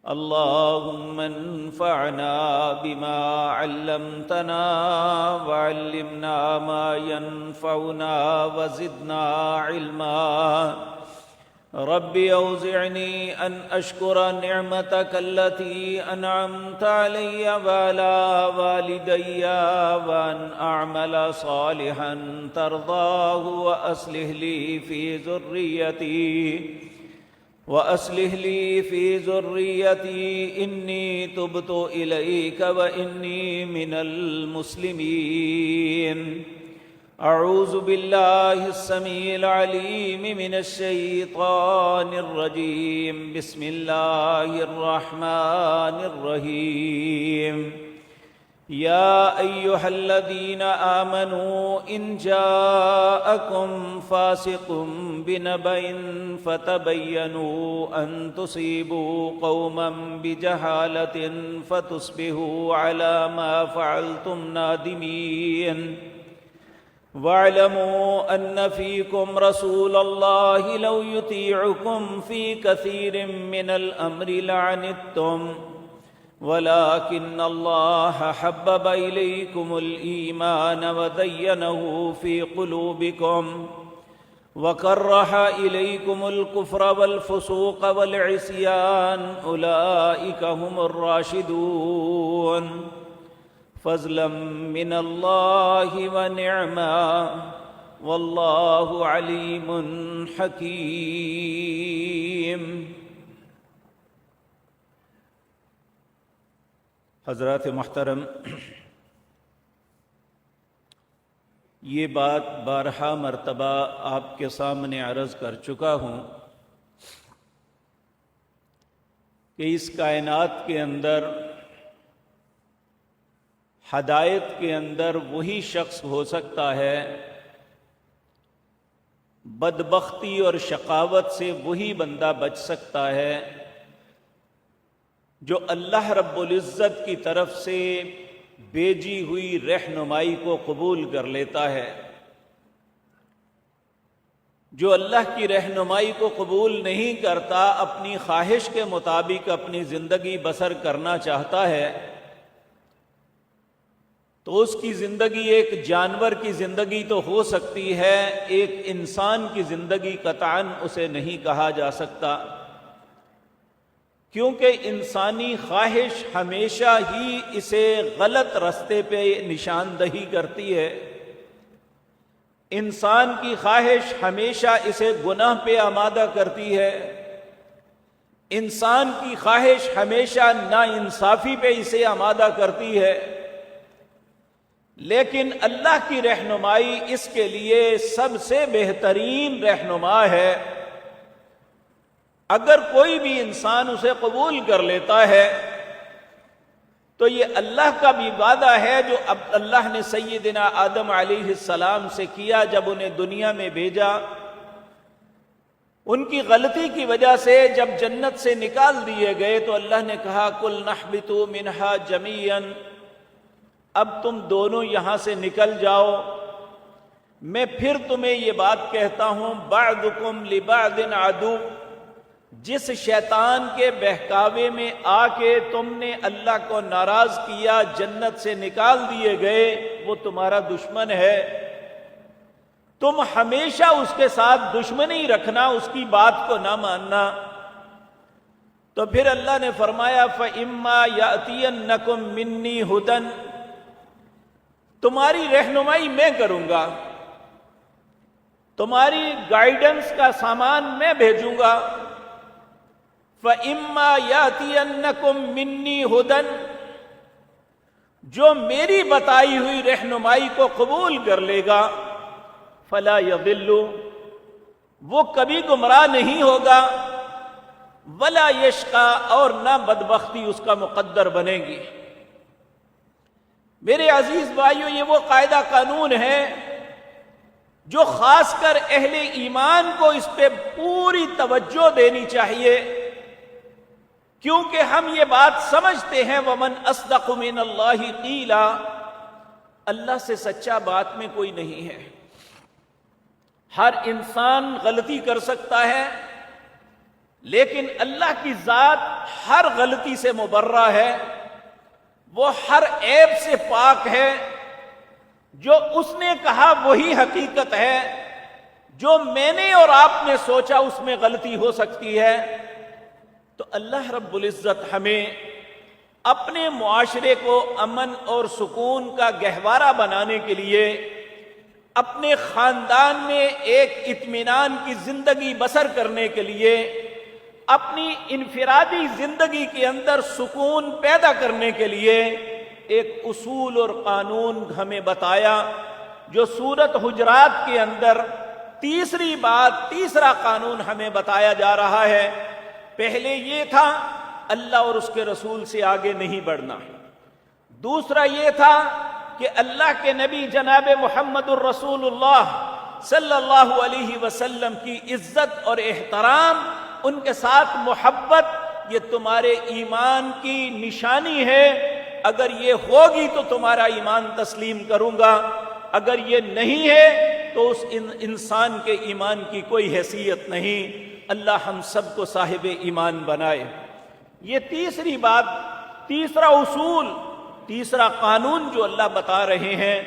اللهم انفعنا بما علمتنا وعلمنا ما ينفعنا وزدنا علما رب اوزعني ان اشكر نعمتك التي انعمت علي وعلى والدي وان اعمل صالحا ترضاه وأصلح لي في ذريتي إني تبت إليك وإني من المسلمين. أعوذ بالله السميع العليم من الشيطان الرجيم. بسم الله الرحمن الرحيم. يا أيها الذين آمنوا إن جاءكم فاسق بنبأ فتبينوا أن تصيبوا قوما بجهالة فتصبحوا على ما فعلتم نادمين. واعلموا أن فيكم رسول الله لو يطيعكم في كثير من الأمر لعنتم ولكن الله حبب إليكم الإيمان وزينه في قلوبكم وكره إليكم الكفر والفسوق والعصيان أولئك هم الراشدون. فضلا من الله ونعما والله عليم حكيم. حضرات محترم، یہ بات بارہا مرتبہ آپ کے سامنے عرض کر چکا ہوں کہ اس کائنات کے اندر، ہدایت کے اندر وہی شخص ہو سکتا ہے، بدبختی اور شقاوت سے وہی بندہ بچ سکتا ہے جو اللہ رب العزت کی طرف سے بھیجی ہوئی رہنمائی کو قبول کر لیتا ہے۔ جو اللہ کی رہنمائی کو قبول نہیں کرتا، اپنی خواہش کے مطابق اپنی زندگی بسر کرنا چاہتا ہے، تو اس کی زندگی ایک جانور کی زندگی تو ہو سکتی ہے، ایک انسان کی زندگی قطعاً اسے نہیں کہا جا سکتا، کیونکہ انسانی خواہش ہمیشہ ہی اسے غلط راستے پہ نشاندہی کرتی ہے۔ انسان کی خواہش ہمیشہ اسے گناہ پہ آمادہ کرتی ہے۔ انسان کی خواہش ہمیشہ ناانصافی پہ اسے آمادہ کرتی ہے، لیکن اللہ کی رہنمائی اس کے لیے سب سے بہترین رہنما ہے۔ اگر کوئی بھی انسان اسے قبول کر لیتا ہے تو یہ اللہ کا بھی وعدہ ہے جو اب اللہ نے سیدنا آدم علیہ السلام سے کیا جب انہیں دنیا میں بھیجا۔ ان کی غلطی کی وجہ سے جب جنت سے نکال دیے گئے تو اللہ نے کہا قُلْ نَحْبِطُوا مِنْهَا جَمِيعًا، اب تم دونوں یہاں سے نکل جاؤ، میں پھر تمہیں یہ بات کہتا ہوں بَعْضُكُمْ لِبَعْضٍ عَدُوٌّ، جس شیطان کے بہکاوے میں آ کے تم نے اللہ کو ناراض کیا، جنت سے نکال دیے گئے، وہ تمہارا دشمن ہے، تم ہمیشہ اس کے ساتھ دشمنی رکھنا، اس کی بات کو نہ ماننا۔ تو پھر اللہ نے فرمایا فَإِمَّا يَأْتِيَنَّكُم مِّنِّي هُدًى، تمہاری رہنمائی میں کروں گا، تمہاری گائیڈنس کا سامان میں بھیجوں گا۔ فَإِمَّا يَأْتِيَنَّكُم مِّنِّي هُدًى، جو میری بتائی ہوئی رہنمائی کو قبول کر لے گا، فَلَا يَضِلُّ، وہ کبھی گمراہ نہیں ہوگا، وَلَا يَشْقَى، اور نہ بدبختی اس کا مقدر بنے گی۔ میرے عزیز بھائیو، یہ وہ قاعدہ قانون ہے جو خاص کر اہل ایمان کو اس پہ پوری توجہ دینی چاہیے، کیونکہ ہم یہ بات سمجھتے ہیں وَمَنْ أَصْدَقُ مِنَ اللَّهِ قِيلًا، اللہ سے سچا بات میں کوئی نہیں ہے۔ ہر انسان غلطی کر سکتا ہے، لیکن اللہ کی ذات ہر غلطی سے مبرہ ہے، وہ ہر عیب سے پاک ہے۔ جو اس نے کہا وہی حقیقت ہے، جو میں نے اور آپ نے سوچا اس میں غلطی ہو سکتی ہے۔ تو اللہ رب العزت ہمیں اپنے معاشرے کو امن اور سکون کا گہوارہ بنانے کے لیے، اپنے خاندان میں ایک اطمینان کی زندگی بسر کرنے کے لیے، اپنی انفرادی زندگی کے اندر سکون پیدا کرنے کے لیے ایک اصول اور قانون ہمیں بتایا، جو سورۃ حجرات کے اندر تیسرا قانون ہمیں بتایا جا رہا ہے۔ پہلے یہ تھا اللہ اور اس کے رسول سے آگے نہیں بڑھنا، دوسرا یہ تھا کہ اللہ کے نبی جناب محمد الرسول اللہ صلی اللہ علیہ وسلم کی عزت اور احترام، ان کے ساتھ محبت، یہ تمہارے ایمان کی نشانی ہے۔ اگر یہ ہوگی تو تمہارا ایمان تسلیم کروں گا، اگر یہ نہیں ہے تو اس انسان کے ایمان کی کوئی حیثیت نہیں۔ اللہ ہم سب کو صاحب ایمان بنائے۔ یہ تیسری بات، تیسرا اصول، تیسرا قانون جو اللہ بتا رہے ہیں،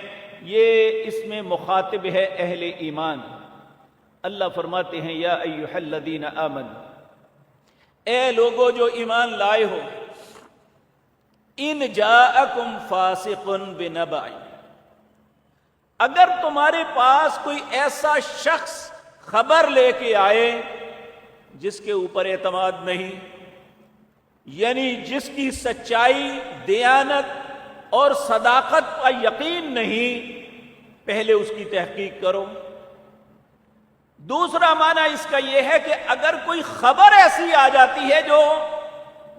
یہ اس میں مخاطب ہے اہل ایمان۔ اللہ فرماتے ہیں یا ایھا الذین آمنوا، اے لوگو جو ایمان لائے ہو، ان جاءکم فاسق بنبأ، اگر تمہارے پاس کوئی ایسا شخص خبر لے کے آئے جس کے اوپر اعتماد نہیں، یعنی جس کی سچائی، دیانت اور صداقت کا یقین نہیں، پہلے اس کی تحقیق کرو۔ دوسرا معنی اس کا یہ ہے کہ اگر کوئی خبر ایسی آ جاتی ہے جو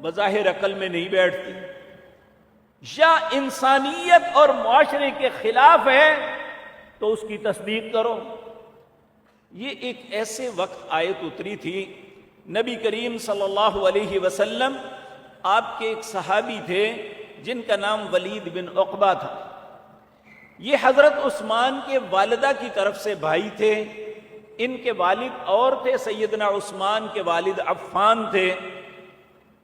بظاہر عقل میں نہیں بیٹھتی یا انسانیت اور معاشرے کے خلاف ہے تو اس کی تصدیق کرو۔ یہ ایک ایسے وقت آیت اتری تھی، نبی کریم صلی اللہ علیہ وسلم، آپ کے ایک صحابی تھے جن کا نام ولید بن عقبہ تھا۔ یہ حضرت عثمان کے والدہ کی طرف سے بھائی تھے۔ ان کے والد اور تھے، سیدنا عثمان کے والد عفان تھے۔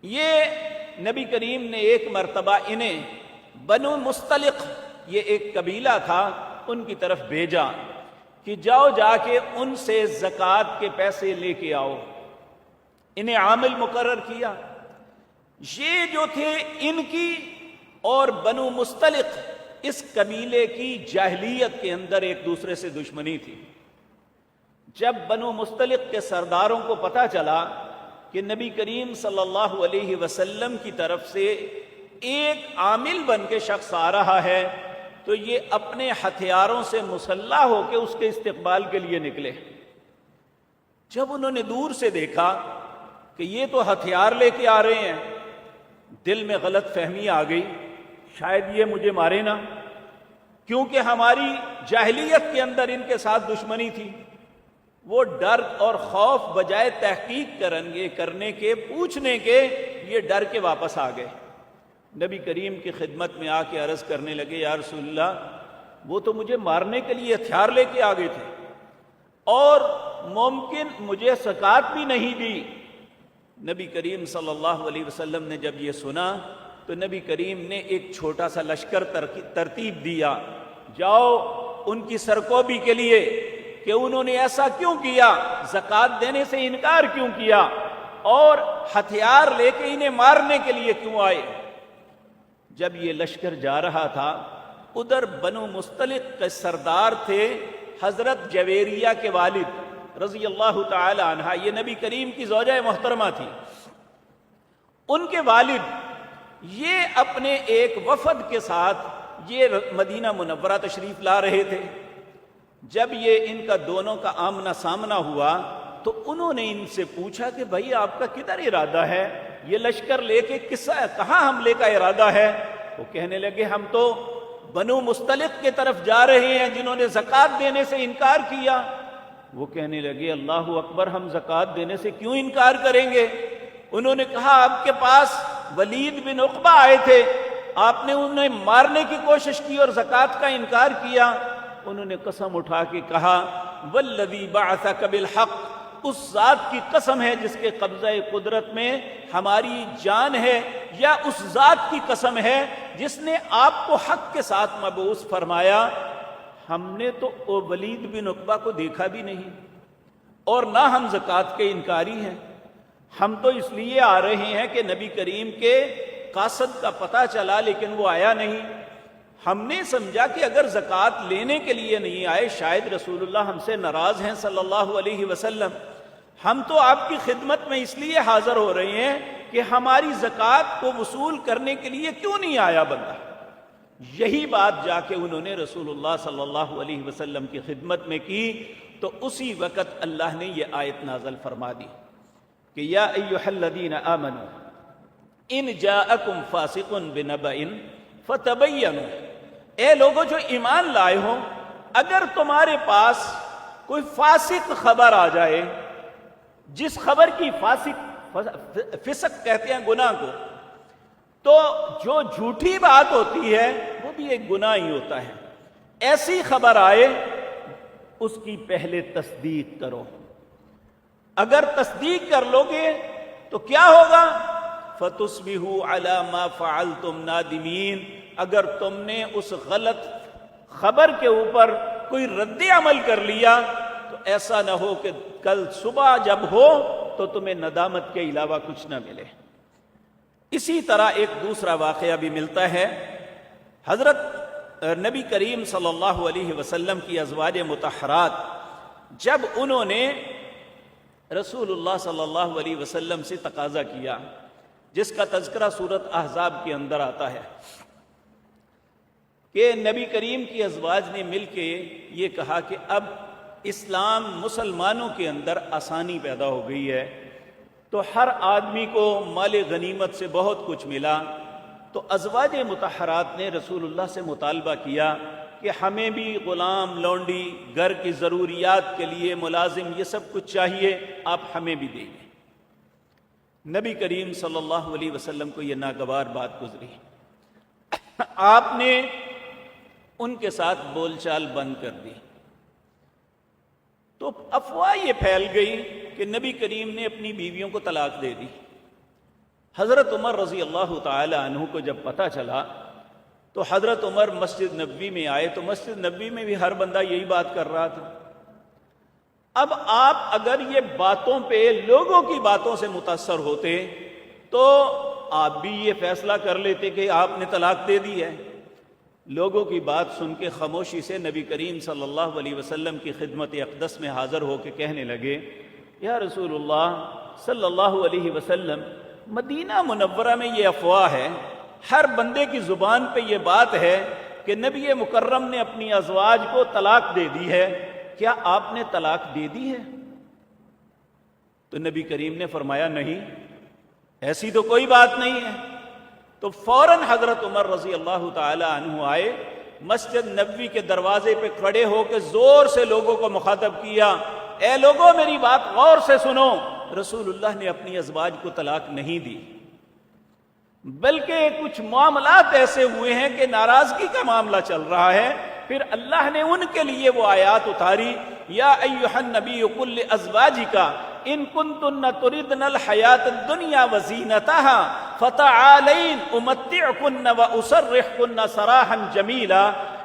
یہ نبی کریم نے ایک مرتبہ انہیں بنو مستلق، یہ ایک قبیلہ تھا، ان کی طرف بھیجا کہ جاؤ جا کے ان سے زکوٰۃ کے پیسے لے کے آؤ۔ انہیں عامل مقرر کیا۔ یہ جو تھے ان کی اور بنو مستلق اس قبیلے کی جاہلیت کے اندر ایک دوسرے سے دشمنی تھی۔ جب بنو مستلق کے سرداروں کو پتہ چلا کہ نبی کریم صلی اللہ علیہ وسلم کی طرف سے ایک عامل بن کے شخص آ رہا ہے، تو یہ اپنے ہتھیاروں سے مسلح ہو کے اس کے استقبال کے لیے نکلے۔ جب انہوں نے دور سے دیکھا کہ یہ تو ہتھیار لے کے آ رہے ہیں، دل میں غلط فہمی آ گئی، شاید یہ مجھے مارے نہ، کیونکہ ہماری جاہلیت کے اندر ان کے ساتھ دشمنی تھی۔ وہ ڈر اور خوف بجائے تحقیق کرنے کے، پوچھنے کے، یہ ڈر کے واپس آ گئے۔ نبی کریم کی خدمت میں آ کے عرض کرنے لگے یا رسول اللہ، وہ تو مجھے مارنے کے لیے ہتھیار لے کے آ گئے تھے اور ممکن مجھے زکوٰۃ بھی نہیں دی۔ نبی کریم صلی اللہ علیہ وسلم نے جب یہ سنا تو نبی کریم نے ایک چھوٹا سا لشکر ترتیب دیا، جاؤ ان کی سرکوبی کے لیے کہ انہوں نے ایسا کیوں کیا، زکوٰۃ دینے سے انکار کیوں کیا اور ہتھیار لے کے انہیں مارنے کے لیے کیوں آئے۔ جب یہ لشکر جا رہا تھا، ادھر بنو مستلق کے سردار تھے حضرت جویریہ کے والد رضی اللہ تعالی عنہ، یہ نبی کریم کی زوجہ محترمہ تھی۔ ان کے والد یہ اپنے ایک وفد کے ساتھ یہ مدینہ منورہ تشریف لا رہے تھے۔ جب یہ ان کا دونوں کا آمنا سامنا ہوا تو انہوں نے ان سے پوچھا کہ بھائی آپ کا کدھر ارادہ ہے، یہ لشکر لے کے کہاں حملے کا ارادہ ہے؟ وہ کہنے لگے ہم تو بنو مستلق کے طرف جا رہے ہیں جنہوں نے زکوٰۃ دینے سے انکار کیا۔ وہ کہنے لگے اللہ اکبر، ہم زکوٰۃ دینے سے کیوں انکار کریں گے؟ انہوں نے کہا آپ کے پاس ولید بن عقبہ آئے تھے، آپ نے انہیں مارنے کی کوشش کی اور زکوٰۃ کا انکار کیا۔ انہوں نے قسم اٹھا کے کہا والذی بعثک بالحق اس ذات کی قسم ہے جس کے قبضہ قدرت میں ہماری جان ہے، یا اس ذات کی قسم ہے جس نے آپ کو حق کے ساتھ مبعوث فرمایا، ہم نے تو ولید بن عقبہ کو دیکھا بھی نہیں، اور نہ ہم زکوٰۃ کے انکاری ہیں۔ ہم تو اس لیے آ رہے ہیں کہ نبی کریم کے قاصد کا پتہ چلا لیکن وہ آیا نہیں۔ ہم نے سمجھا کہ اگر زکوٰۃ لینے کے لیے نہیں آئے شاید رسول اللہ ہم سے ناراض ہیں صلی اللہ علیہ وسلم۔ ہم تو آپ کی خدمت میں اس لیے حاضر ہو رہے ہیں کہ ہماری زکوٰۃ کو وصول کرنے کے لیے کیوں نہیں آیا بندہ۔ یہی بات جا کے انہوں نے رسول اللہ صلی اللہ علیہ وسلم کی خدمت میں کی، تو اسی وقت اللہ نے یہ آیت نازل فرما دی کہ یا ایھا الذین آمنوا ان جاءکم فاسق بنبأ فتبینوا، اے لوگوں جو ایمان لائے ہو، اگر تمہارے پاس کوئی فاسق خبر آ جائے، جس خبر کی فسق کہتے ہیں گناہ کو، تو جو جھوٹی بات ہوتی ہے وہ بھی ایک گناہ ہی ہوتا ہے، ایسی خبر آئے اس کی پہلے تصدیق کرو۔ اگر تصدیق کر لو گے تو کیا ہوگا؟ فَتُصْبِحُوا عَلَى مَا فَعَلْتُمْ نَادِمِينَ، اگر تم نے اس غلط خبر کے اوپر کوئی رد عمل کر لیا تو ایسا نہ ہو کہ کل صبح جب ہو تو تمہیں ندامت کے علاوہ کچھ نہ ملے۔ اسی طرح ایک دوسرا واقعہ بھی ملتا ہے، حضرت نبی کریم صلی اللہ علیہ وسلم کی ازواج مطہرات جب انہوں نے رسول اللہ صلی اللہ علیہ وسلم سے تقاضا کیا، جس کا تذکرہ سورۃ احزاب کے اندر آتا ہے کہ نبی کریم کی ازواج نے مل کے یہ کہا کہ اب اسلام مسلمانوں کے اندر آسانی پیدا ہو گئی ہے، تو ہر آدمی کو مال غنیمت سے بہت کچھ ملا، تو ازواج مطہرات نے رسول اللہ سے مطالبہ کیا کہ ہمیں بھی غلام، لونڈی، گھر کی ضروریات کے لیے ملازم، یہ سب کچھ چاہیے، آپ ہمیں بھی دیں گے۔ نبی کریم صلی اللہ علیہ وسلم کو یہ ناگوار بات گزری، آپ نے ان کے ساتھ بول چال بند کر دی، تو افواہ یہ پھیل گئی کہ نبی کریم نے اپنی بیویوں کو طلاق دے دی۔ حضرت عمر رضی اللہ تعالی عنہ کو جب پتہ چلا تو حضرت عمر مسجد نبوی میں آئے، تو مسجد نبوی میں بھی ہر بندہ یہی بات کر رہا تھا۔ اب آپ اگر یہ باتوں پہ لوگوں کی باتوں سے متاثر ہوتے تو آپ بھی یہ فیصلہ کر لیتے کہ آپ نے طلاق دے دی ہے۔ لوگوں کی بات سن کے خاموشی سے نبی کریم صلی اللہ علیہ وسلم کی خدمت اقدس میں حاضر ہو کے کہنے لگے، یا رسول اللہ صلی اللہ علیہ وسلم، مدینہ منورہ میں یہ افواہ ہے، ہر بندے کی زبان پہ یہ بات ہے کہ نبی مکرم نے اپنی ازواج کو طلاق دے دی ہے، کیا آپ نے طلاق دے دی ہے؟ تو نبی کریم نے فرمایا نہیں، ایسی تو کوئی بات نہیں ہے۔ تو فوراً حضرت عمر رضی اللہ تعالی عنہ آئے، مسجد نبوی کے دروازے پہ کھڑے ہو کے زور سے لوگوں کو مخاطب کیا، اے لوگوں میری بات غور سے سنو، رسول اللہ نے اپنی ازواج کو طلاق نہیں دی، بلکہ کچھ معاملات ایسے ہوئے ہیں کہ ناراضگی کا معاملہ چل رہا ہے۔ پھر اللہ نے ان کے لیے وہ آیات اتاری، یا ایھا النبی قل لازواجک ان کنتن تردن الحیاۃ الدنیا وزینتها فتعالین امتعکن واسرحکن سراحا جمیلا،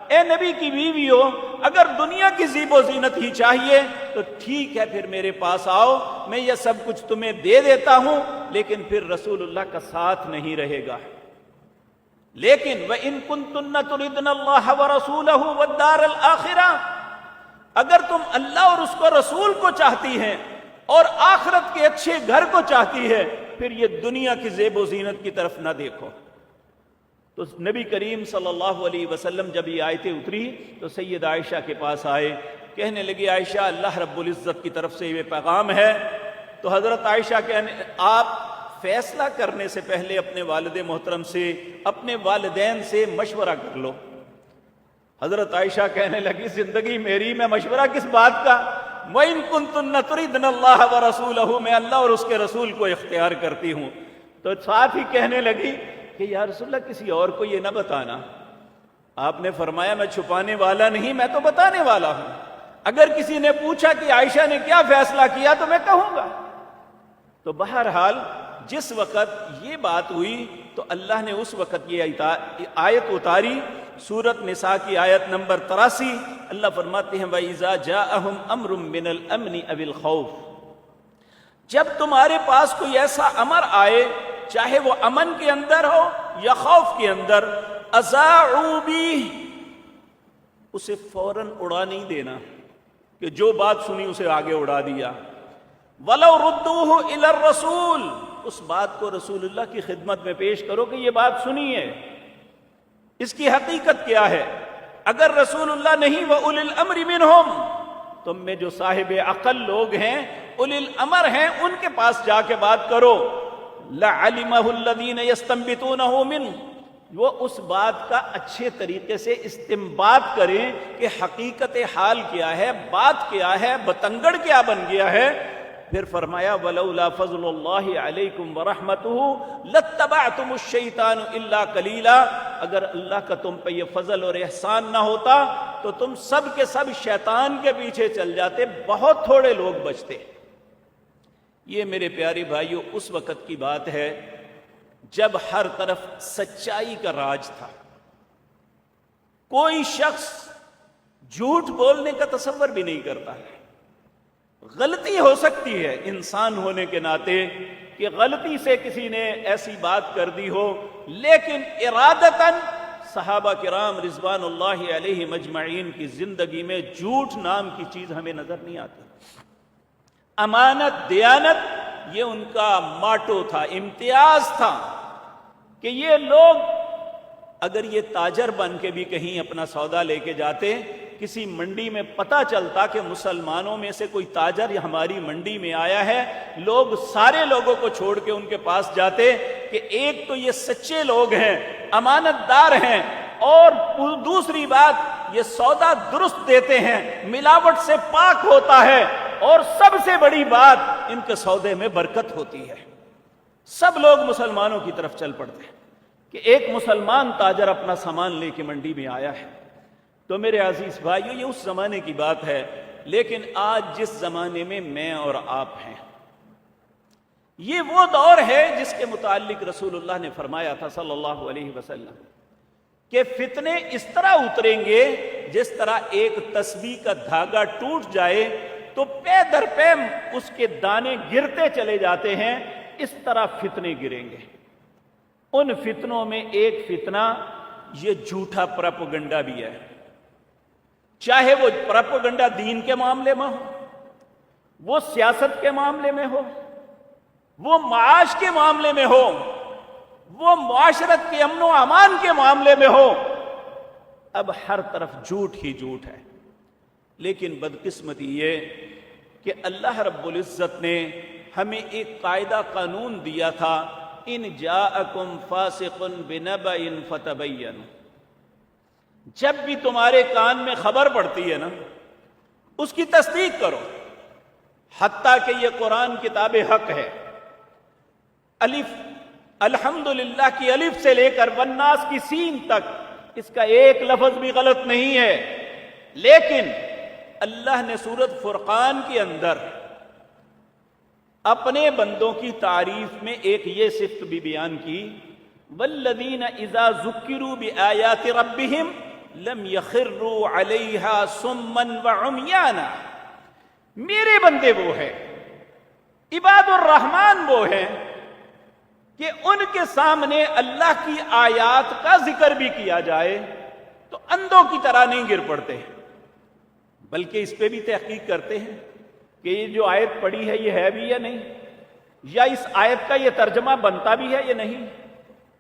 اے نبی کی بیویوں اگر دنیا کی زیب و زینت ہی چاہیے تو ٹھیک ہے، پھر میرے پاس آؤ، میں یہ سب کچھ تمہیں دے دیتا ہوں، لیکن پھر رسول اللہ کا ساتھ نہیں رہے گا۔ لیکن وَإِن كُنتُنَّ تُرِدْنَ اللَّهَ وَرَسُولَهُ وَالدَّارَ الْآخِرَةَ، اگر تم اللہ اور اس کو رسول کو چاہتی ہیں اور آخرت کے اچھے گھر کو چاہتی ہے، پھر یہ دنیا کی زیب و زینت کی طرف نہ دیکھو۔ تو نبی کریم صلی اللہ علیہ وسلم جب یہ آیتیں اتری تو سید عائشہ کے پاس آئے، کہنے لگی عائشہ اللہ رب العزت کی طرف سے یہ پیغام ہے۔ تو حضرت عائشہ آپ فیصلہ کرنے سے پہلے اپنے والد محترم سے، اپنے والدین سے مشورہ کر لو۔ حضرت عائشہ کہنے لگی زندگی میری میں مشورہ کس بات کا، وَإِن كُنتُنَّ تُرِدْنَ اللَّهَ وَرَسُولَهُ، میں اللہ اور اس کے رسول کو اختیار کرتی ہوں۔ تو ساتھ ہی کہنے لگی کہ یا رسول اللہ کسی اور کو یہ نہ بتانا۔ آپ نے فرمایا میں چھپانے والا نہیں، میں تو بتانے والا ہوں۔ اگر کسی نے پوچھا کہ عائشہ نے کیا فیصلہ کیا تو میں کہوں گا۔ تو بہرحال جس وقت یہ بات ہوئی تو اللہ نے اس وقت یہ آیت اتاری، سورۃ نساء کی آیت نمبر 83۔ اللہ فرماتے ہیں وَإِذَا جَاءَهُمْ أَمْرٌ مِّنَ الْأَمْنِ أَوِ الْخَوْفِ، جب تمہارے پاس کوئی ایسا امر آئے، چاہے وہ امن کے اندر ہو یا خوف کے اندر، أَذَاعُوا بِهِ، اسے فوراً اڑا نہیں دینا کہ جو بات سنی اسے آگے اڑا دیا۔ وَلَوْ رُدُّوهُ إِلَى الرَّسُولِ، اس بات کو رسول اللہ کی خدمت میں پیش کرو کہ یہ بات سنی ہے، اس کی حقیقت کیا ہے۔ اگر رسول اللہ نہیں وَأُولِي الْأَمْرِ مِنْهُمْ، تم میں جو صاحب عقل لوگ ہیں، اولی الامر ہیں، ان کے پاس جا کے بات کرو۔ لَعَلِمَهُ الَّذِينَ يَسْتَنبِطُونَهُ مِنْهُ، وہ اس بات کا اچھے طریقے سے استنباط کریں کہ حقیقت حال کیا ہے، بات کیا ہے، بتنگڑ کیا بن گیا ہے۔ پھر فرمایا وَلَوْلَا فَضْلُ اللَّهِ عَلَيْكُمْ وَرَحْمَتُهُ لَاتَّبَعْتُمُ الشَّيْطَانُ إِلَّا قَلِيلًا، اگر اللہ کا تم پہ یہ فضل اور احسان نہ ہوتا تو تم سب کے سب شیطان کے پیچھے چل جاتے، بہت تھوڑے لوگ بچتے۔ یہ میرے پیارے بھائیو اس وقت کی بات ہے جب ہر طرف سچائی کا راج تھا، کوئی شخص جھوٹ بولنے کا تصور بھی نہیں کرتا ہے۔ غلطی ہو سکتی ہے انسان ہونے کے ناطے کہ غلطی سے کسی نے ایسی بات کر دی ہو، لیکن ارادتاً صحابہ کرام رضوان اللہ علیہ مجمعین کی زندگی میں جھوٹ نام کی چیز ہمیں نظر نہیں آتی۔ امانت، دیانت، یہ ان کا ماٹو تھا، امتیاز تھا کہ یہ لوگ اگر یہ تاجر بن کے بھی کہیں اپنا سودا لے کے جاتے، کسی منڈی میں پتہ چلتا کہ مسلمانوں میں سے کوئی تاجر ہماری منڈی میں آیا ہے، لوگ سارے لوگوں کو چھوڑ کے ان کے پاس جاتے کہ ایک تو یہ سچے لوگ ہیں، امانت دار ہیں، اور دوسری بات یہ سودا درست دیتے ہیں، ملاوٹ سے پاک ہوتا ہے، اور سب سے بڑی بات ان کے سودے میں برکت ہوتی ہے۔ سب لوگ مسلمانوں کی طرف چل پڑتے ہیں کہ ایک مسلمان تاجر اپنا سامان لے کے منڈی میں آیا ہے۔ تو میرے عزیز بھائیو یہ اس زمانے کی بات ہے، لیکن آج جس زمانے میں اور آپ ہیں، یہ وہ دور ہے جس کے متعلق رسول اللہ نے فرمایا تھا صلی اللہ علیہ وسلم کہ فتنے اس طرح اتریں گے جس طرح ایک تسبیح کا دھاگا ٹوٹ جائے تو پے در پے اس کے دانے گرتے چلے جاتے ہیں، اس طرح فتنے گریں گے۔ ان فتنوں میں ایک فتنہ یہ جھوٹا پروپیگنڈا بھی ہے، چاہے وہ پروپیگنڈا دین کے معاملے میں ہو، وہ سیاست کے معاملے میں ہو، وہ معاش کے معاملے میں ہو، وہ معاشرت کے امن و امان کے معاملے میں ہو۔ اب ہر طرف جھوٹ ہی جھوٹ ہے، لیکن بدقسمتی یہ کہ اللہ رب العزت نے ہمیں ایک قاعدہ قانون دیا تھا، ان جاءکم فاسق بنبأ فتبینوا، جب بھی تمہارے کان میں خبر پڑتی ہے نا، اس کی تصدیق کرو، حتیٰ کہ یہ قرآن کتاب حق ہے۔ الف الحمدللہ کی الف سے لے کر والناس کی سین تک اس کا ایک لفظ بھی غلط نہیں ہے، لیکن اللہ نے سورۃ فرقان کے اندر اپنے بندوں کی تعریف میں ایک یہ صفت بھی بیان کی، والذین اذا ذکروا بآیات ربہم لم یخروا علیہا صما وعمیانا، میرے بندے وہ ہیں، عباد الرحمن وہ ہیں کہ ان کے سامنے اللہ کی آیات کا ذکر بھی کیا جائے تو اندھوں کی طرح نہیں گر پڑتے، بلکہ اس پہ بھی تحقیق کرتے ہیں کہ یہ جو آیت پڑھی ہے یہ ہے بھی یا نہیں، یا اس آیت کا یہ ترجمہ بنتا بھی ہے یا نہیں،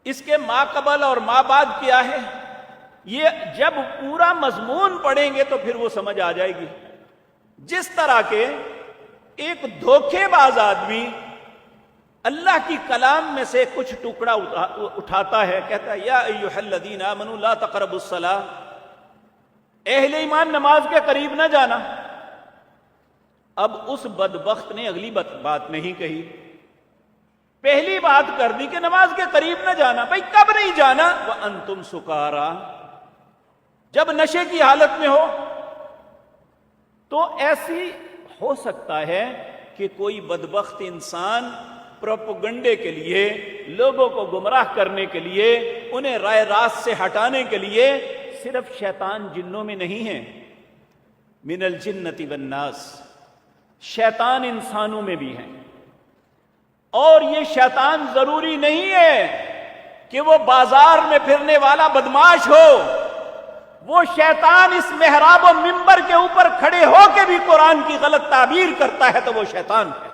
اس کے ما قبل اور ما بعد کیا ہے۔ یہ جب پورا مضمون پڑھیں گے تو پھر وہ سمجھ آ جائے گی۔ جس طرح کے ایک دھوکے باز آدمی اللہ کی کلام میں سے کچھ ٹکڑا اٹھاتا ہے، کہتا ہے یا ایھا الذین آمنوا لا تقربوا الصلاۃ، اہل ایمان نماز کے قریب نہ جانا۔ اب اس بدبخت نے اگلی بات نہیں کہی، پہلی بات کر دی کہ نماز کے قریب نہ جانا۔ بھائی کب نہیں جانا؟ وَأَنْتُمْ سُکارا، جب نشے کی حالت میں ہو تو ایسی ہو سکتا ہے کہ کوئی بدبخت انسان پروپیگنڈے کے لیے، لوگوں کو گمراہ کرنے کے لیے، انہیں رائے راست سے ہٹانے کے لیے، صرف شیطان جنوں میں نہیں ہے، من الجنۃ والناس، شیطان انسانوں میں بھی ہیں۔ اور یہ شیطان ضروری نہیں ہے کہ وہ بازار میں پھرنے والا بدماش ہو، وہ شیطان اس محراب و منبر کے اوپر کھڑے ہو کے بھی قرآن کی غلط تعبیر کرتا ہے تو وہ شیطان ہے،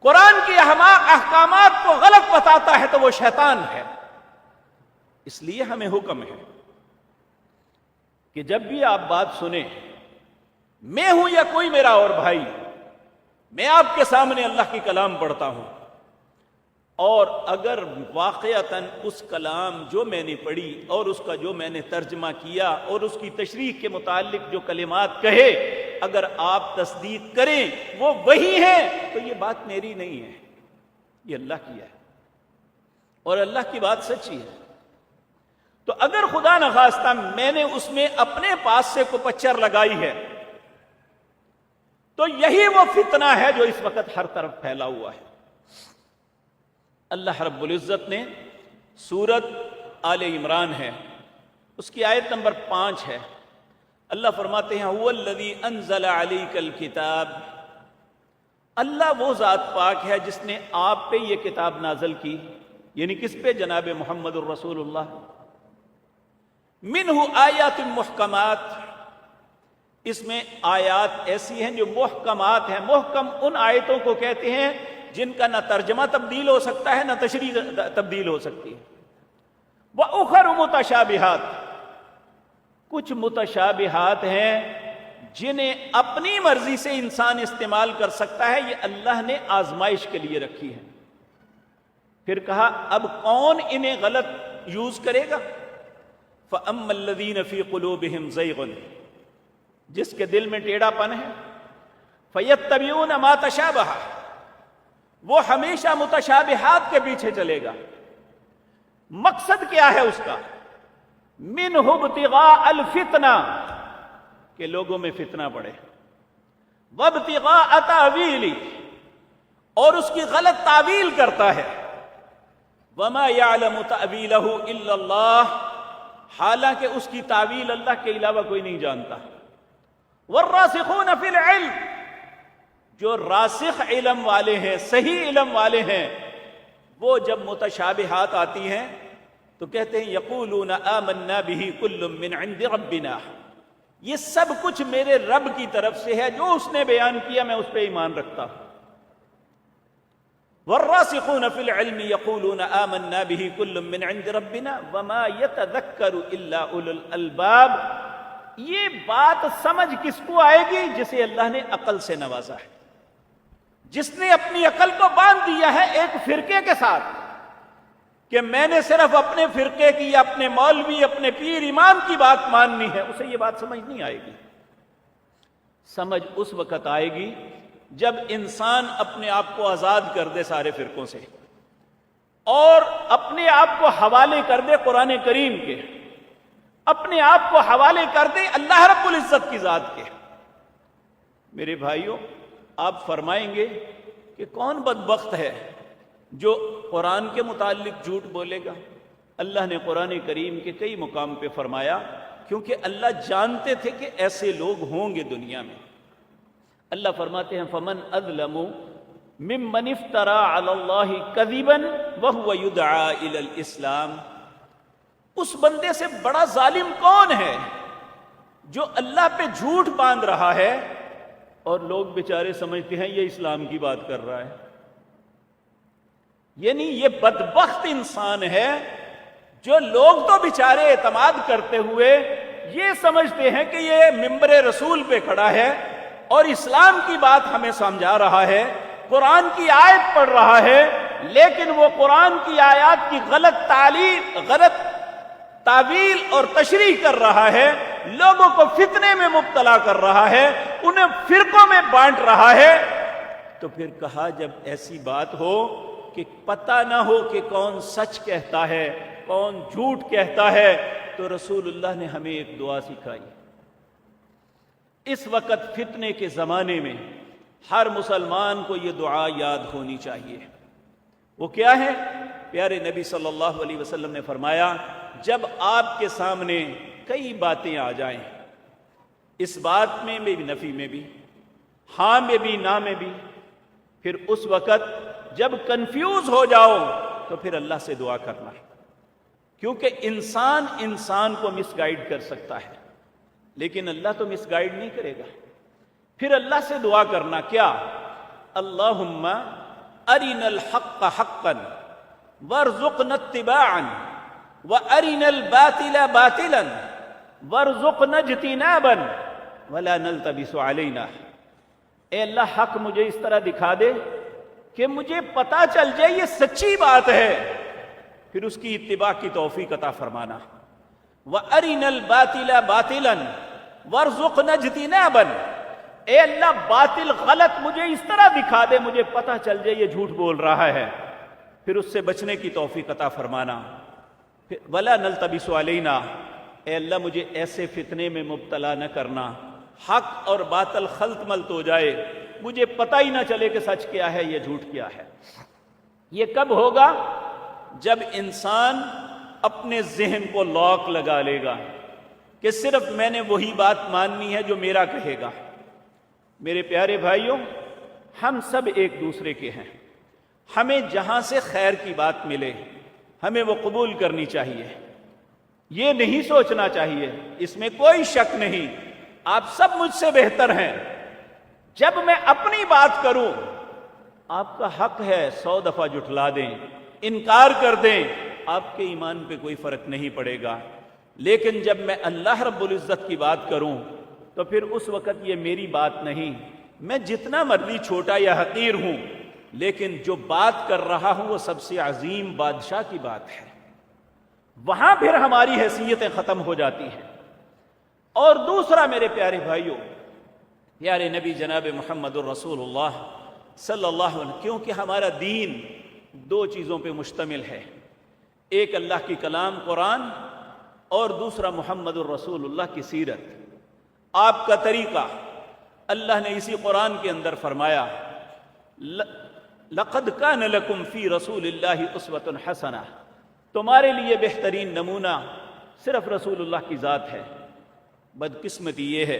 قرآن کے احکامات کو غلط بتاتا ہے تو وہ شیطان ہے۔ اس لیے ہمیں حکم ہے کہ جب بھی آپ بات سنیں، میں ہوں یا کوئی میرا اور بھائی، میں آپ کے سامنے اللہ کی کلام پڑھتا ہوں، اور اگر واقعتاً اس کلام جو میں نے پڑھی اور اس کا جو میں نے ترجمہ کیا اور اس کی تشریح کے متعلق جو کلمات کہے، اگر آپ تصدیق کریں وہ وہی ہیں تو یہ بات میری نہیں ہے، یہ اللہ کی ہے، اور اللہ کی بات سچی ہے۔ تو اگر خدا نخواستہ میں نے اس میں اپنے پاس سے کوئی پچر لگائی ہے تو یہی وہ فتنہ ہے جو اس وقت ہر طرف پھیلا ہوا ہے۔ اللہ رب العزت نے سورت آل عمران ہے، اس کی آیت نمبر 5 ہے، اللہ فرماتے ہیں هو الذی انزل علیک الکتاب، اللہ وہ ذات پاک ہے جس نے آپ پہ یہ کتاب نازل کی، یعنی کس پہ؟ جناب محمد الرسول اللہ۔ منہ آیات محکمات، اس میں آیات ایسی ہیں جو محکمات ہیں۔ محکم ان آیتوں کو کہتے ہیں جن کا نہ ترجمہ تبدیل ہو سکتا ہے نہ تشریح تبدیل ہو سکتی ہے۔ وَأُخَرُ مُتَشَابِهَاتٌ، کچھ متشابہات ہیں جنہیں اپنی مرضی سے انسان استعمال کر سکتا ہے، یہ اللہ نے آزمائش کے لیے رکھی ہے۔ پھر کہا اب کون انہیں غلط یوز کرے گا؟ فَأَمَّا الَّذِينَ فِي قُلُوبِهِمْ زَيْغٌ، جس کے دل میں ٹیڑھا پن ہے، فَيَتَّبِعُونَ مَا تَشَابَهَ، وہ ہمیشہ متشابہات کے پیچھے چلے گا۔ مقصد کیا ہے اس کا؟ مِنْهُ ابْتِغَاءَ الْفِتْنَةِ، کہ لوگوں میں فتنہ پڑے، وَابْتِغَاءَ تَأْوِيلِ، اور اس کی غلط تعویل کرتا ہے، وَمَا يَعْلَمُ تَأْوِيلَهُ إِلَّا اللَّهُ، حالانکہ اس کی تعویل اللہ کے علاوہ کوئی نہیں جانتا۔ وَالرَّاسِخُونَ فِي الْعِلْمِ، جو راسخ علم والے ہیں، صحیح علم والے ہیں، وہ جب متشابہات آتی ہیں تو کہتے ہیں یقولون آمنا بہ کل من عند ربنا، یہ سب کچھ میرے رب کی طرف سے ہے، جو اس نے بیان کیا میں اس پہ ایمان رکھتا ہوں۔ والراسخون فی العلم یقولون آمنا بہ کل من عند ربنا وما یتذکر الا اولو الالباب، یہ بات سمجھ کس کو آئے گی؟ جسے اللہ نے عقل سے نوازا ہے، جس نے اپنی عقل کو باندھ دیا ہے ایک فرقے کے ساتھ کہ میں نے صرف اپنے فرقے کی، اپنے مولوی، اپنے پیر امام کی بات ماننی ہے، اسے یہ بات سمجھ نہیں آئے گی۔ سمجھ اس وقت آئے گی جب انسان اپنے آپ کو آزاد کر دے سارے فرقوں سے اور اپنے آپ کو حوالے کر دے قرآن کریم کے، اپنے آپ کو حوالے کر دے اللہ رب العزت کی ذات کے۔ میرے بھائیوں، آپ فرمائیں گے کہ کون بدبخت ہے جو قرآن کے متعلق جھوٹ بولے گا؟ اللہ نے قرآن کریم کے کئی مقام پہ فرمایا، کیونکہ اللہ جانتے تھے کہ ایسے لوگ ہوں گے دنیا میں۔ اللہ فرماتے ہیں فَمَنْ أَظْلَمُ مِمَّنِ افْتَرَى عَلَى اللَّهِ كَذِبًا وَهُوَ يُدْعَى إِلَى الْإِسْلَامِ، اس بندے سے بڑا ظالم کون ہے جو اللہ پہ جھوٹ باندھ رہا ہے اور لوگ بیچارے سمجھتے ہیں یہ اسلام کی بات کر رہا ہے۔ یعنی یہ بدبخت انسان ہے جو لوگ تو بیچارے اعتماد کرتے ہوئے یہ سمجھتے ہیں کہ یہ ممبر رسول پہ کھڑا ہے اور اسلام کی بات ہمیں سمجھا رہا ہے، قرآن کی آیت پڑھ رہا ہے، لیکن وہ قرآن کی آیات کی غلط تعلیم، غلط تعویل اور تشریح کر رہا ہے، لوگوں کو فتنے میں مبتلا کر رہا ہے، انہیں فرقوں میں بانٹ رہا ہے۔ تو پھر کہا جب ایسی بات ہو کہ پتہ نہ ہو کہ کون سچ کہتا ہے کون جھوٹ کہتا ہے، تو رسول اللہ نے ہمیں ایک دعا سکھائی، اس وقت فتنے کے زمانے میں ہر مسلمان کو یہ دعا یاد ہونی چاہیے۔ وہ کیا ہے؟ پیارے نبی صلی اللہ علیہ وسلم نے فرمایا، جب آپ کے سامنے کئی باتیں آ جائیں، اس بات میں بھی نفی میں بھی، ہاں میں بھی نہ میں بھی، پھر اس وقت جب کنفیوز ہو جاؤ تو پھر اللہ سے دعا کرنا ہے، کیونکہ انسان کو مس گائیڈ کر سکتا ہے لیکن اللہ تو مس گائیڈ نہیں کرے گا۔ پھر اللہ سے دعا کرنا کیا؟ اللہم ارنا الحق حقا وارزقنا اتباعا وارنا الباطل باطلا وارزقنا اجتنابا ولا نلتبس علینا۔ اے اللہ، حق مجھے اس طرح دکھا دے کہ مجھے پتا چل جائے یہ سچی بات ہے، پھر اس کی اتباع کی توفیق عطا فرمانا۔ وَأَرِنَا الْبَاطِلَ بَاطِلًا وَارْزُقْنَا اجْتِنَابًا، اے اللہ باطل غلط مجھے اس طرح دکھا دے، مجھے پتا چل جائے یہ جھوٹ بول رہا ہے، پھر اس سے بچنے کی توفیق عطا فرمانا۔ وَلَا نَلْتَبِسُ عَلَيْنَا، اے اللہ مجھے ایسے فتنے میں مبتلا نہ کرنا، حق اور باطل خلط ملط ہو جائے، مجھے پتہ ہی نہ چلے کہ سچ کیا ہے، یہ جھوٹ کیا ہے۔ یہ کب ہوگا؟ جب انسان اپنے ذہن کو لاک لگا لے گا کہ صرف میں نے وہی بات ماننی ہے جو میرا کہے گا۔ میرے پیارے بھائیوں، ہم سب ایک دوسرے کے ہیں، ہمیں جہاں سے خیر کی بات ملے ہمیں وہ قبول کرنی چاہیے، یہ نہیں سوچنا چاہیے، اس میں کوئی شک نہیں آپ سب مجھ سے بہتر ہیں۔ جب میں اپنی بات کروں، آپ کا حق ہے 100 دفعہ جھٹلا دیں، انکار کر دیں، آپ کے ایمان پہ کوئی فرق نہیں پڑے گا، لیکن جب میں اللہ رب العزت کی بات کروں تو پھر اس وقت یہ میری بات نہیں، میں جتنا مرضی چھوٹا یا حقیر ہوں لیکن جو بات کر رہا ہوں وہ سب سے عظیم بادشاہ کی بات ہے، وہاں پھر ہماری حیثیتیں ختم ہو جاتی ہیں۔ اور دوسرا میرے پیارے بھائیوں، پیارے نبی جناب محمد الرسول اللہ صلی اللہ علیہ وسلم، کیونکہ ہمارا دین 2 چیزوں پہ مشتمل ہے، ایک اللہ کی کلام قرآن اور دوسرا محمد الرسول اللہ کی سیرت، آپ کا طریقہ۔ اللہ نے اسی قرآن کے اندر فرمایا، لَقَدْ كَانَ لَكُمْ فِي رَسُولِ اللَّهِ أُسْوَةٌ حَسَنَةٌ، تمہارے لیے بہترین نمونہ صرف رسول اللہ کی ذات ہے۔ بدقسمتی یہ ہے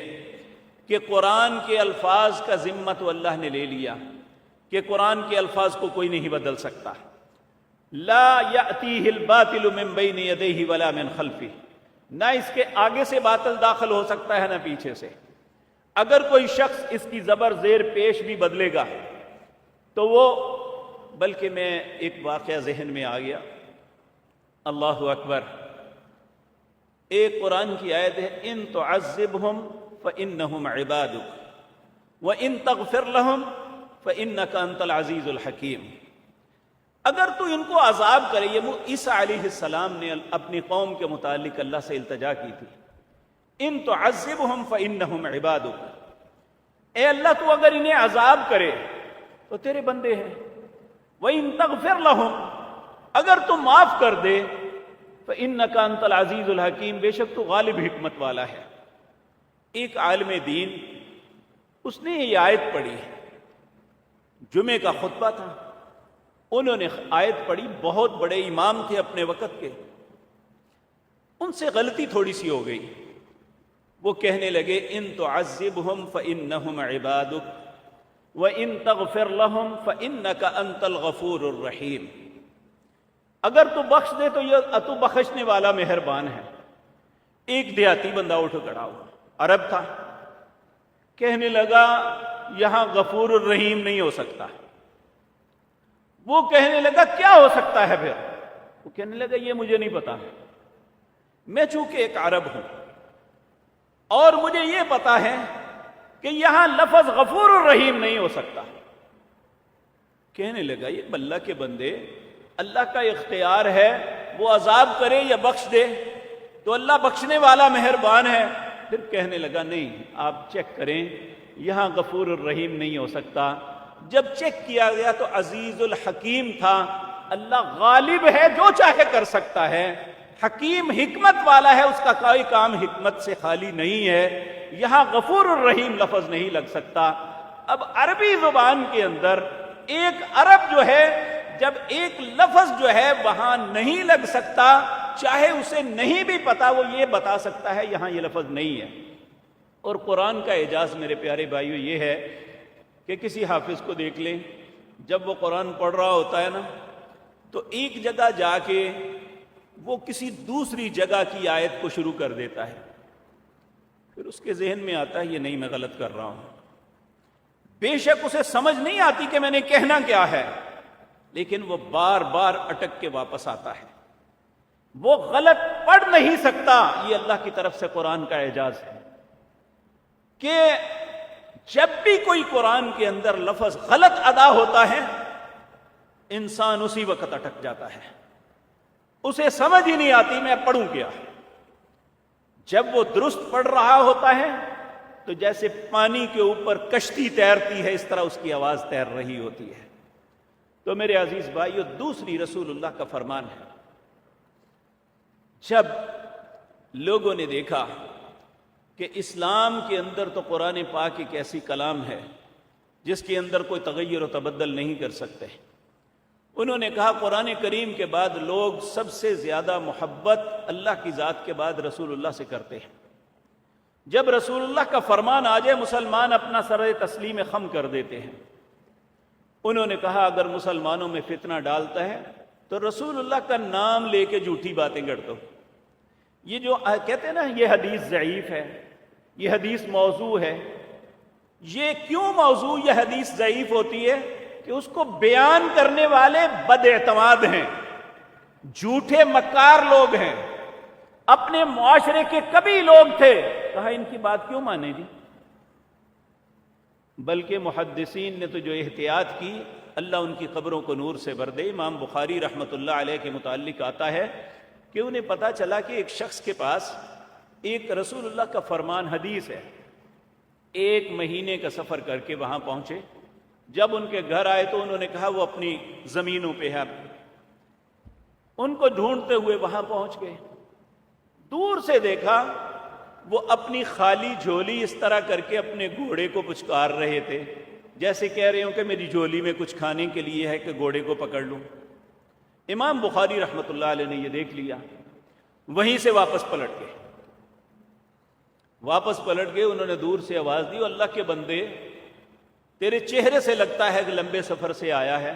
کہ قرآن کے الفاظ کا ذمہ تو اللہ نے لے لیا کہ قرآن کے الفاظ کو کوئی نہیں بدل سکتا، لا یأتیہ الباطل من بین یدیہ ولا من خلفہ، نہ اس کے آگے سے باطل داخل ہو سکتا ہے نہ پیچھے سے۔ اگر کوئی شخص اس کی زبر زیر پیش بھی بدلے گا تو وہ، بلکہ میں ایک واقعہ ذہن میں آ گیا، اللہ اکبر، ایک قرآن کی آیت ہے، ان تعذبہم فإنہم عبادک وإن تغفر لہم فإنک انت العزیز الحکیم۔ اگر تو ان کو عذاب کرے، یہ عیسیٰ علیہ السلام نے اپنی قوم کے متعلق اللہ سے التجا کی تھی، ان تعذبہم فإنہم عبادک، اے اللہ تو اگر انہیں عذاب کرے تو تیرے بندے ہیں، وإن تغفر لہم، اگر تو معاف کر دے، فإنک انت العزیز الحکیم، بے شک تو غالب حکمت والا ہے۔ ایک عالم دین، اس نے یہ آیت پڑھی، جمعے کا خطبہ تھا، انہوں نے آیت پڑھی، بہت بڑے امام تھے اپنے وقت کے، ان سے غلطی تھوڑی سی ہو گئی، وہ کہنے لگے ان تعذبہم فإنہم عبادک وإن تغفر لہم فإنک انت الغفور الرحیم، اگر تو بخش دے تو بخشنے والا مہربان ہے۔ ایک دیہاتی بندہ اٹھ کھڑا ہوا، عرب تھا، کہنے لگا یہاں غفور الرحیم نہیں ہو سکتا۔ وہ کہنے لگا کیا ہو سکتا ہے پھر؟ وہ کہنے لگا یہ مجھے نہیں پتا، میں چونکہ ایک عرب ہوں اور مجھے یہ پتا ہے کہ یہاں لفظ غفور الرحیم نہیں ہو سکتا۔ کہنے لگا یہ اللہ کے بندے، اللہ کا اختیار ہے وہ عذاب کرے یا بخش دے، تو اللہ بخشنے والا مہربان ہے۔ پھر کہنے لگا نہیں، آپ چیک کریں، یہاں غفور الرحیم نہیں ہو سکتا۔ جب چیک کیا گیا تو عزیز الحکیم تھا، اللہ غالب ہے، جو چاہے کر سکتا ہے، حکیم حکمت والا ہے، اس کا کوئی کام حکمت سے خالی نہیں ہے۔ یہاں غفور الرحیم لفظ نہیں لگ سکتا۔ اب عربی زبان کے اندر ایک عرب جو ہے، جب ایک لفظ جو ہے وہاں نہیں لگ سکتا، چاہے اسے نہیں بھی پتا، وہ یہ بتا سکتا ہے یہاں یہ لفظ نہیں ہے۔ اور قرآن کا اعجاز میرے پیارے بھائیو یہ ہے کہ کسی حافظ کو دیکھ لیں، جب وہ قرآن پڑھ رہا ہوتا ہے نا، تو ایک جگہ جا کے وہ کسی دوسری جگہ کی آیت کو شروع کر دیتا ہے، پھر اس کے ذہن میں آتا ہے یہ نہیں، میں غلط کر رہا ہوں۔ بے شک اسے سمجھ نہیں آتی کہ میں نے کہنا کیا ہے، لیکن وہ بار بار اٹک کے واپس آتا ہے، وہ غلط پڑھ نہیں سکتا۔ یہ اللہ کی طرف سے قرآن کا اعجاز ہے کہ جب بھی کوئی قرآن کے اندر لفظ غلط ادا ہوتا ہے، انسان اسی وقت اٹک جاتا ہے، اسے سمجھ ہی نہیں آتی میں پڑھوں کیا۔ جب وہ درست پڑھ رہا ہوتا ہے تو جیسے پانی کے اوپر کشتی تیرتی ہے، اس طرح اس کی آواز تیر رہی ہوتی ہے۔ تو میرے عزیز بھائیو، دوسری رسول اللہ کا فرمان ہے، جب لوگوں نے دیکھا کہ اسلام کے اندر تو قرآن پاک ایک ایسی کلام ہے جس کے اندر کوئی تغیر و تبدل نہیں کر سکتے، انہوں نے کہا قرآن کریم کے بعد لوگ سب سے زیادہ محبت اللہ کی ذات کے بعد رسول اللہ سے کرتے ہیں۔ جب رسول اللہ کا فرمان آ جائے، مسلمان اپنا سر تسلیم خم کر دیتے ہیں۔ انہوں نے کہا اگر مسلمانوں میں فتنہ ڈالتا ہے تو رسول اللہ کا نام لے کے جھوٹی باتیں کر دو۔ یہ جو کہتے ہیں نا یہ حدیث ضعیف ہے، یہ حدیث موضوع ہے، یہ کیوں موضوع یہ حدیث ضعیف ہوتی ہے کہ اس کو بیان کرنے والے بد اعتماد ہیں، جھوٹے مکار لوگ ہیں، اپنے معاشرے کے کبھی لوگ تھے، کہا ان کی بات کیوں مانے جی۔ بلکہ محدثین نے تو جو احتیاط کی، اللہ ان کی قبروں کو نور سے بھر دے۔ امام بخاری رحمۃ اللہ علیہ کے متعلق آتا ہے کہ انہیں پتا چلا کہ ایک شخص کے پاس ایک رسول اللہ کا فرمان حدیث ہے، 1 مہینے کا سفر کر کے وہاں پہنچے۔ جب ان کے گھر آئے تو انہوں نے کہا وہ اپنی زمینوں پہ ہے، ان کو ڈھونڈتے ہوئے وہاں پہنچ گئے۔ دور سے دیکھا وہ اپنی خالی جھولی اس طرح کر کے اپنے گھوڑے کو پچکار رہے تھے، جیسے کہہ رہے ہوں کہ میری جھولی میں کچھ کھانے کے لیے ہے کہ گھوڑے کو پکڑ لوں۔ امام بخاری رحمۃ اللہ علیہ نے یہ دیکھ لیا، وہیں سے واپس پلٹ گئے۔ انہوں نے دور سے آواز دی، اللہ کے بندے، تیرے چہرے سے لگتا ہے کہ لمبے سفر سے آیا ہے،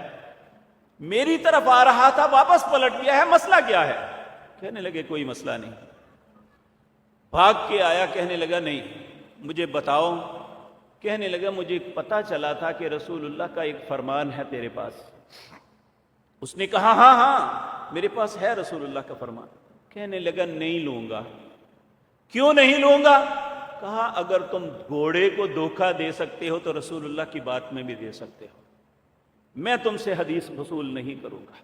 میری طرف آ رہا تھا واپس پلٹ گیا ہے، مسئلہ کیا ہے؟ کہنے لگے کوئی مسئلہ نہیں۔ بھاگ کے آیا، کہنے لگا نہیں مجھے بتاؤ۔ کہنے لگا مجھے پتا چلا تھا کہ رسول اللہ کا ایک فرمان ہے تیرے پاس۔ اس نے کہا ہاں میرے پاس ہے رسول اللہ کا فرمان۔ کہنے لگا نہیں لوں گا۔ کیوں نہیں لوں گا؟ کہا اگر تم گھوڑے کو دھوکہ دے سکتے ہو تو رسول اللہ کی بات میں بھی دے سکتے ہو، میں تم سے حدیث وصول نہیں کروں گا۔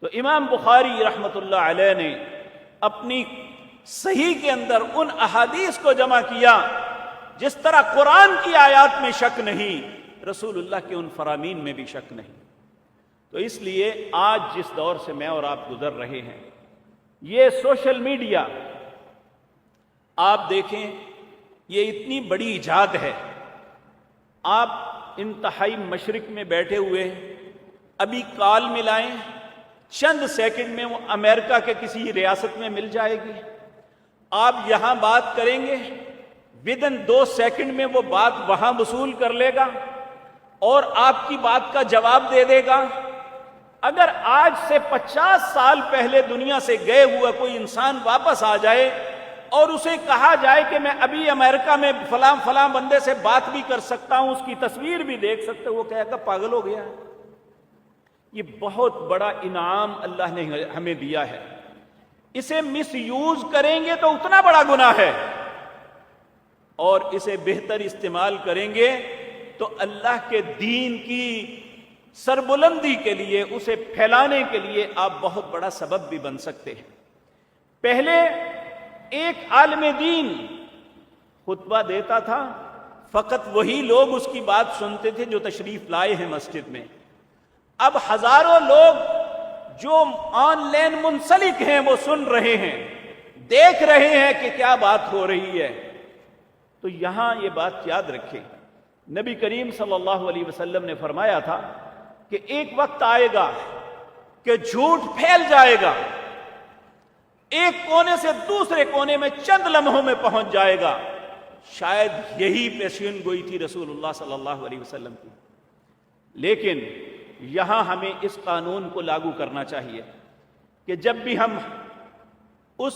تو امام بخاری رحمۃ اللہ علیہ نے اپنی صحیح کے اندر ان احادیث کو جمع کیا جس طرح قرآن کی آیات میں شک نہیں، رسول اللہ کے ان فرامین میں بھی شک نہیں۔ تو اس لیے آج جس دور سے میں اور آپ گزر رہے ہیں، یہ سوشل میڈیا آپ دیکھیں، یہ اتنی بڑی ایجاد ہے۔ آپ انتہائی مشرق میں بیٹھے ہوئے ابھی کال ملائیں، چند سیکنڈ میں وہ امریکہ کے کسی ریاست میں مل جائے گی۔ آپ یہاں بات کریں گے، ودن 2 سیکنڈ میں وہ بات وہاں وصول کر لے گا اور آپ کی بات کا جواب دے دے گا۔ اگر آج سے 50 سال پہلے دنیا سے گئے ہوا کوئی انسان واپس آ جائے اور اسے کہا جائے کہ میں ابھی امریکہ میں فلاں فلاں بندے سے بات بھی کر سکتا ہوں، اس کی تصویر بھی دیکھ سکتے، وہ کہے گا پاگل ہو گیا ہے۔ یہ بہت بڑا انعام اللہ نے ہمیں دیا ہے، اسے مس یوز کریں گے تو اتنا بڑا گناہ ہے، اور اسے بہتر استعمال کریں گے تو اللہ کے دین کی سربلندی کے لیے، اسے پھیلانے کے لیے آپ بہت بڑا سبب بھی بن سکتے ہیں۔ پہلے ایک عالم دین خطبہ دیتا تھا، فقط وہی لوگ اس کی بات سنتے تھے جو تشریف لائے ہیں مسجد میں۔ اب ہزاروں لوگ جو آن لائن منسلک ہیں وہ سن رہے ہیں، دیکھ رہے ہیں کہ کیا بات ہو رہی ہے۔ تو یہاں یہ بات یاد رکھیں، نبی کریم صلی اللہ علیہ وسلم نے فرمایا تھا کہ ایک وقت آئے گا کہ جھوٹ پھیل جائے گا، ایک کونے سے دوسرے کونے میں چند لمحوں میں پہنچ جائے گا۔ شاید یہی پیشین گوئی تھی رسول اللہ صلی اللہ علیہ وسلم کی، لیکن یہاں ہمیں اس قانون کو لاگو کرنا چاہیے کہ جب بھی ہم اس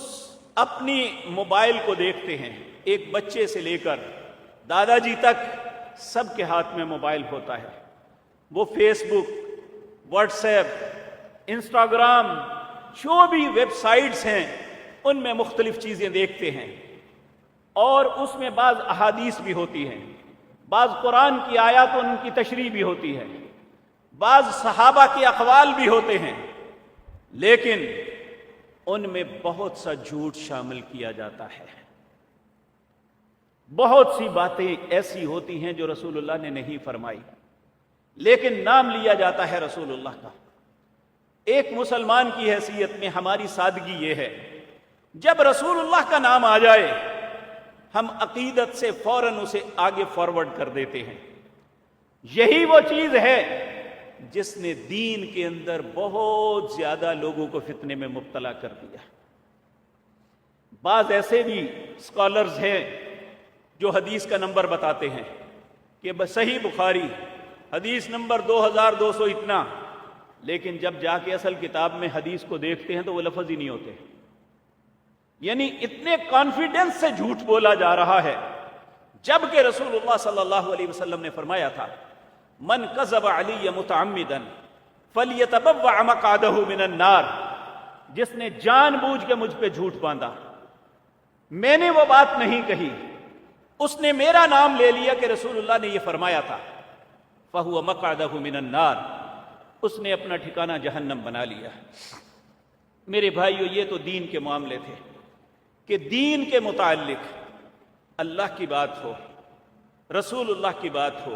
اپنی موبائل کو دیکھتے ہیں، ایک بچے سے لے کر دادا جی تک سب کے ہاتھ میں موبائل ہوتا ہے، وہ فیس بک، واٹس ایپ، انسٹاگرام، جو بھی ویب سائٹس ہیں ان میں مختلف چیزیں دیکھتے ہیں، اور اس میں بعض احادیث بھی ہوتی ہیں، بعض قرآن کی آیات ان کی تشریح بھی ہوتی ہے، بعض صحابہ کے اقوال بھی ہوتے ہیں، لیکن ان میں بہت سا جھوٹ شامل کیا جاتا ہے۔ بہت سی باتیں ایسی ہوتی ہیں جو رسول اللہ نے نہیں فرمائی، لیکن نام لیا جاتا ہے رسول اللہ کا۔ ایک مسلمان کی حیثیت میں ہماری سادگی یہ ہے، جب رسول اللہ کا نام آ جائے ہم عقیدت سے فوراً اسے آگے فارورڈ کر دیتے ہیں۔ یہی وہ چیز ہے جس نے دین کے اندر بہت زیادہ لوگوں کو فتنے میں مبتلا کر دیا۔ بعض ایسے بھی اسکالرز ہیں جو حدیث کا نمبر بتاتے ہیں کہ صحیح بخاری حدیث نمبر 2200 اتنا، لیکن جب جا کے اصل کتاب میں حدیث کو دیکھتے ہیں تو وہ لفظ ہی نہیں ہوتے، یعنی اتنے کانفیڈنس سے جھوٹ بولا جا رہا ہے، جبکہ رسول اللہ صلی اللہ علیہ وسلم نے فرمایا تھا من کذب علی متعمدا فلیتبوأ مقعدہ من النار، جس نے جان بوجھ کے مجھ پہ جھوٹ باندھا، میں نے وہ بات نہیں کہی، اس نے میرا نام لے لیا کہ رسول اللہ نے یہ فرمایا تھا، فہو مقعدہ من النار، اس نے اپنا ٹھکانہ جہنم بنا لیا۔ میرے بھائیو، یہ تو دین کے معاملے تھے کہ دین کے متعلق اللہ کی بات ہو، رسول اللہ کی بات ہو،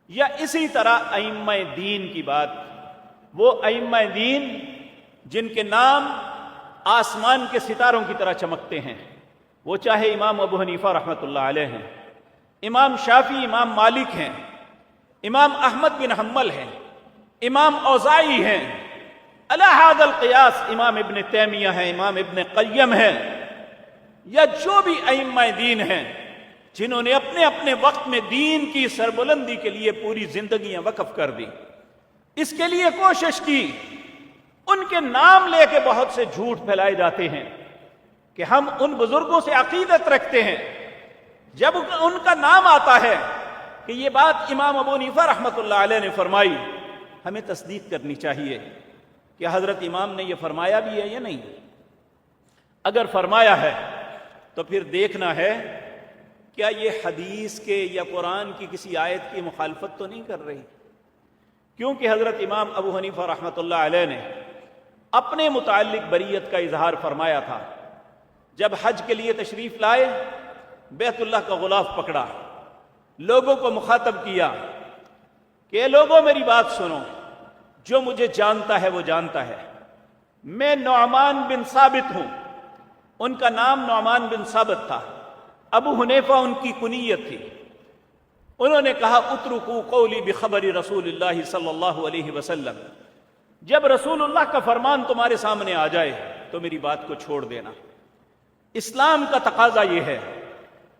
یا اسی طرح ائمہ دین کی بات، وہ ائمہ دین جن کے نام آسمان کے ستاروں کی طرح چمکتے ہیں، وہ چاہے امام ابو حنیفہ رحمۃ اللہ علیہ ہیں، امام شافعی، امام مالک ہیں، امام احمد بن حنبل ہیں، امام اوزاعی ہیں، علی ھذا القیاس امام ابن تیمیہ ہیں، امام ابن قیم ہیں، یا جو بھی ائمہ دین ہیں جنہوں نے اپنے اپنے وقت میں دین کی سربلندی کے لیے پوری زندگیاں وقف کر دی، اس کے لیے کوشش کی، ان کے نام لے کے بہت سے جھوٹ پھیلائے جاتے ہیں کہ ہم ان بزرگوں سے عقیدت رکھتے ہیں، جب ان کا نام آتا ہے کہ یہ بات امام ابو حنیفہ رحمۃ اللہ علیہ نے فرمائی، ہمیں تصدیق کرنی چاہیے کہ حضرت امام نے یہ فرمایا بھی ہے یا نہیں۔ اگر فرمایا ہے تو پھر دیکھنا ہے کیا یہ حدیث کے یا قرآن کی کسی آیت کی مخالفت تو نہیں کر رہی، کیونکہ حضرت امام ابو حنیفہ رحمۃ اللہ علیہ نے اپنے متعلق بریت کا اظہار فرمایا تھا۔ جب حج کے لیے تشریف لائے، بیت اللہ کا غلاف پکڑا، لوگوں کو مخاطب کیا کہ اے لوگوں میری بات سنو، جو مجھے جانتا ہے وہ جانتا ہے، میں نعمان بن ثابت ہوں، ان کا نام نعمان بن ثابت تھا، ابو حنیفہ ان کی کنیت تھی۔ انہوں نے کہا اترکوا قولی بخبر رسول اللہ صلی اللہ علیہ وسلم، جب رسول اللہ کا فرمان تمہارے سامنے آ جائے تو میری بات کو چھوڑ دینا۔ اسلام کا تقاضا یہ ہے،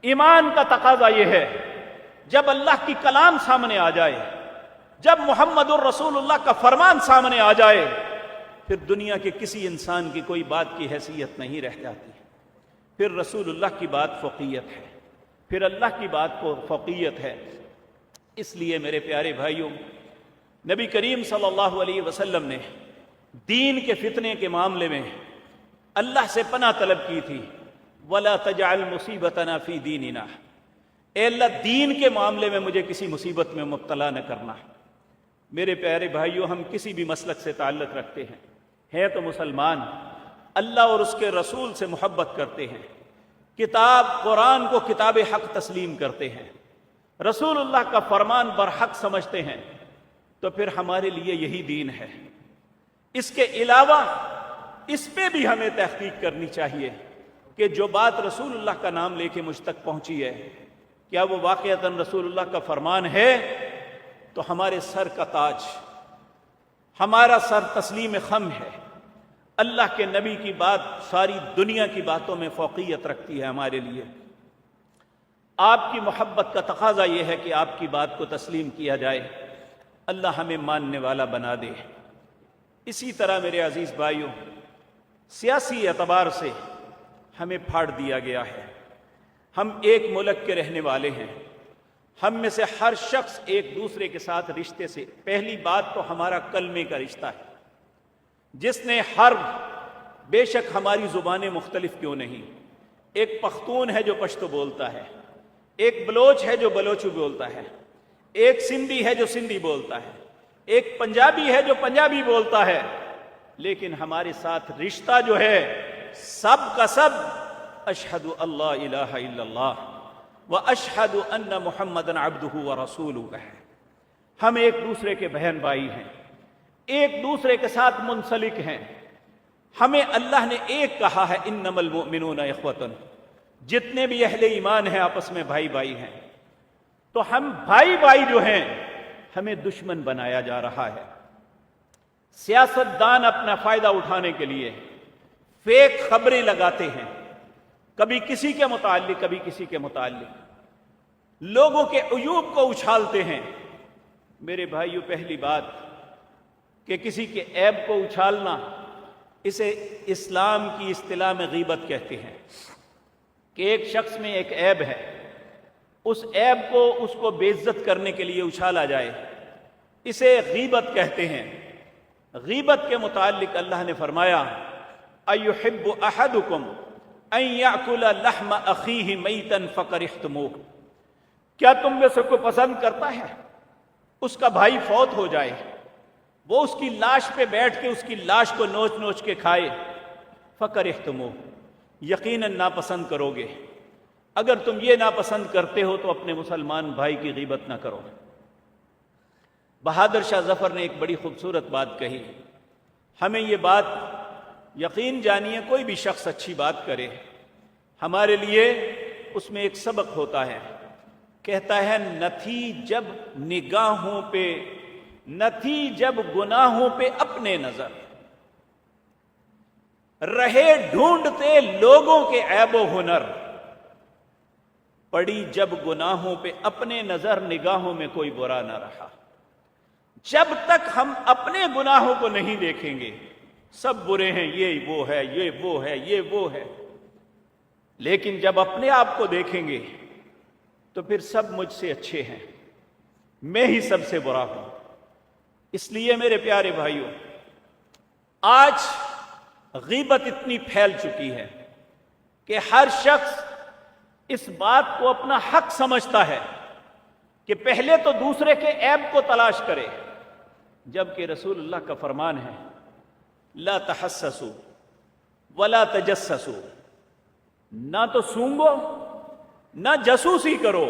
ایمان کا تقاضا یہ ہے، جب اللہ کی کلام سامنے آ جائے، جب محمد الرسول اللہ کا فرمان سامنے آ جائے، پھر دنیا کے کسی انسان کی کوئی بات کی حیثیت نہیں رہ جاتی، پھر رسول اللہ کی بات فوقیت ہے، پھر اللہ کی بات کو فوقیت ہے۔ اس لیے میرے پیارے بھائیوں، نبی کریم صلی اللہ علیہ وسلم نے دین کے فتنے کے معاملے میں اللہ سے پناہ طلب کی تھی، وَلَا تَجْعَلْ مُصِيبَتَنَا فِي دِينِنَا، اے اللہ دین کے معاملے میں مجھے کسی مصیبت میں مبتلا نہ کرنا۔ میرے پیارے بھائیوں، ہم کسی بھی مسلک سے تعلق رکھتے ہیں تو مسلمان اللہ اور اس کے رسول سے محبت کرتے ہیں، کتاب قرآن کو کتاب حق تسلیم کرتے ہیں، رسول اللہ کا فرمان برحق سمجھتے ہیں، تو پھر ہمارے لیے یہی دین ہے۔ اس کے علاوہ اس پہ بھی ہمیں تحقیق کرنی چاہیے کہ جو بات رسول اللہ کا نام لے کے مجھ تک پہنچی ہے، کیا وہ واقعتاً رسول اللہ کا فرمان ہے؟ تو ہمارے سر کا تاج، ہمارا سر تسلیم خم ہے۔ اللہ کے نبی کی بات ساری دنیا کی باتوں میں فوقیت رکھتی ہے ہمارے لیے۔ آپ کی محبت کا تقاضا یہ ہے کہ آپ کی بات کو تسلیم کیا جائے، اللہ ہمیں ماننے والا بنا دے۔ اسی طرح میرے عزیز بھائیوں، سیاسی اعتبار سے ہمیں پھاڑ دیا گیا ہے۔ ہم ایک ملک کے رہنے والے ہیں، ہم میں سے ہر شخص ایک دوسرے کے ساتھ رشتے سے، پہلی بات تو ہمارا کلمے کا رشتہ ہے۔ جس نے حرب، بے شک ہماری زبانیں مختلف کیوں نہیں، ایک پختون ہے جو پشتو بولتا ہے، ایک بلوچ ہے جو بلوچی بولتا ہے، ایک سندھی ہے جو سندھی بولتا ہے، ایک پنجابی ہے جو پنجابی بولتا ہے، لیکن ہمارے ساتھ رشتہ جو ہے سب کا سب اشہد اللہ الہ الا اللہ واشہد ان محمدً عبدہ ورسولہ ہے۔ ہم ایک دوسرے کے بہن بھائی ہیں، ایک دوسرے کے ساتھ منسلک ہیں۔ ہمیں اللہ نے ایک کہا ہے، انما المؤمنون اخوۃ، جتنے بھی اہل ایمان ہیں آپس میں بھائی بھائی ہیں۔ تو ہم بھائی بھائی جو ہیں ہمیں دشمن بنایا جا رہا ہے۔ سیاستدان اپنا فائدہ اٹھانے کے لیے فیک خبریں لگاتے ہیں، کبھی کسی کے متعلق کبھی کسی کے متعلق، لوگوں کے عیوب کو اچھالتے ہیں۔ میرے بھائیو، پہلی بات کہ کسی کے عیب کو اچھالنا، اسے اسلام کی اصطلاح میں غیبت کہتے ہیں، کہ ایک شخص میں ایک عیب ہے، اس عیب کو اس کو بے عزت کرنے کے لیے اچھالا جائے، اسے غیبت کہتے ہیں۔ غیبت کے متعلق اللہ نے فرمایا، اَيُحِبُّ أَحَدُكُمْ أَن يَأْكُلَ لَحْمَ أَخِيهِ مَيْتًا فَكَرِهْتُمُوهُ، کیا تم میں سے کوئی پسند کرتا ہے اس کا بھائی فوت ہو جائے، وہ اس کی لاش پہ بیٹھ کے اس کی لاش کو نوچ نوچ کے کھائے؟ فَكَرِهْتُمُوهُ، یقیناً ناپسند کرو گے۔ اگر تم یہ ناپسند کرتے ہو تو اپنے مسلمان بھائی کی غیبت نہ کرو۔ بہادر شاہ ظفر نے ایک بڑی خوبصورت بات کہی، ہمیں یہ بات یقین جانیے، کوئی بھی شخص اچھی بات کرے ہمارے لیے اس میں ایک سبق ہوتا ہے۔ کہتا ہے، نہ تھی جب نگاہوں پہ، نہ تھی جب گناہوں پہ اپنے نظر، رہے ڈھونڈتے لوگوں کے عیب و ہنر، پڑی جب گناہوں پہ اپنے نظر، نگاہوں میں کوئی برا نہ رہا۔ جب تک ہم اپنے گناہوں کو نہیں دیکھیں گے، سب برے ہیں، یہ وہ ہے، یہ وہ ہے، یہ وہ ہے، لیکن جب اپنے آپ کو دیکھیں گے تو پھر سب مجھ سے اچھے ہیں، میں ہی سب سے برا ہوں۔ اس لیے میرے پیارے بھائیوں، آج غیبت اتنی پھیل چکی ہے کہ ہر شخص اس بات کو اپنا حق سمجھتا ہے کہ پہلے تو دوسرے کے عیب کو تلاش کرے، جبکہ رسول اللہ کا فرمان ہے، لا تحسسوا ولا تجسسوا، نہ تو سونگو نہ جاسوسی کرو،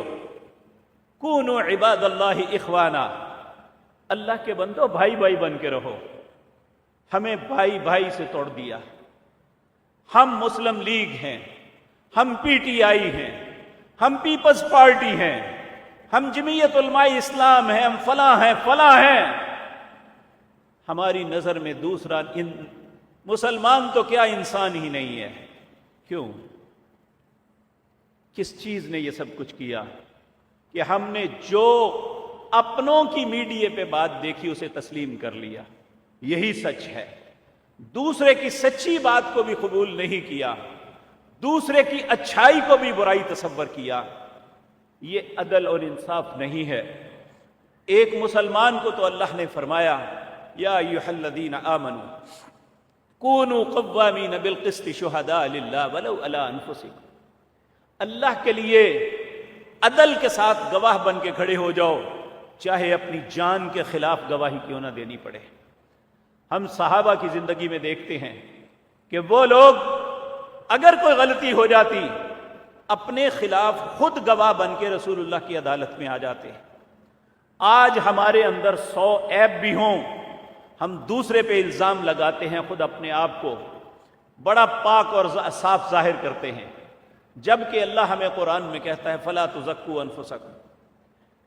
کونوا عباد اللہ اخوانا، اللہ کے بندو بھائی بھائی بن کے رہو۔ ہمیں بھائی بھائی سے توڑ دیا۔ ہم مسلم لیگ ہیں، ہم پی ٹی آئی ہیں، ہم پیپلز پارٹی ہیں، ہم جمعیت علماء اسلام ہیں، ہم فلاں ہیں فلاں ہیں۔ ہماری نظر میں دوسرا مسلمان تو کیا انسان ہی نہیں ہے۔ کیوں؟ کس چیز نے یہ سب کچھ کیا کہ ہم نے جو اپنوں کی میڈیا پہ بات دیکھی اسے تسلیم کر لیا، یہی سچ ہے۔ دوسرے کی سچی بات کو بھی قبول نہیں کیا، دوسرے کی اچھائی کو بھی برائی تصور کیا۔ یہ عدل اور انصاف نہیں ہے۔ ایک مسلمان کو تو اللہ نے فرمایا، یا ایھا الذین آمنوا کونوا قوامین بالقسط شہداء للہ ولو علی انفسکم، اللہ کے لیے عدل کے ساتھ گواہ بن کے کھڑے ہو جاؤ، چاہے اپنی جان کے خلاف گواہی کیوں نہ دینی پڑے۔ ہم صحابہ کی زندگی میں دیکھتے ہیں کہ وہ لوگ اگر کوئی غلطی ہو جاتی اپنے خلاف خود گواہ بن کے رسول اللہ کی عدالت میں آ جاتے۔ آج ہمارے اندر 100 عیب بھی ہوں، ہم دوسرے پہ الزام لگاتے ہیں، خود اپنے آپ کو بڑا پاک اور صاف ظاہر کرتے ہیں، جبکہ اللہ ہمیں قرآن میں کہتا ہے فلا تزکوا انفسکم،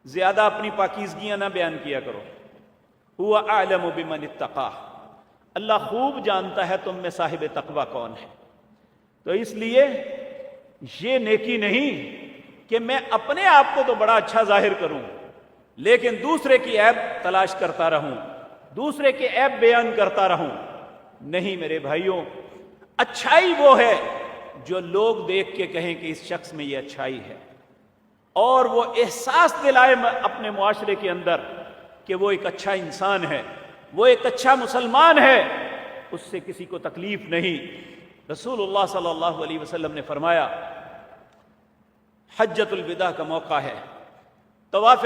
زیادہ اپنی پاکیزگیاں نہ بیان کیا کرو، هو اعلم بمن اتقى، اللہ خوب جانتا ہے تم میں صاحب تقوی کون ہے۔ تو اس لیے یہ نیکی نہیں کہ میں اپنے آپ کو تو بڑا اچھا ظاہر کروں لیکن دوسرے کی عیب تلاش کرتا رہوں، دوسرے کے عیب بیان کرتا رہوں۔ نہیں میرے بھائیوں، اچھائی وہ ہے جو لوگ دیکھ کے کہیں کہ اس شخص میں یہ اچھائی ہے، اور وہ احساس دلائے اپنے معاشرے کے اندر کہ وہ ایک اچھا انسان ہے، وہ ایک اچھا مسلمان ہے، اس سے کسی کو تکلیف نہیں۔ رسول اللہ صلی اللہ علیہ وسلم نے فرمایا، حجۃ الوداع کا موقع ہے، طواف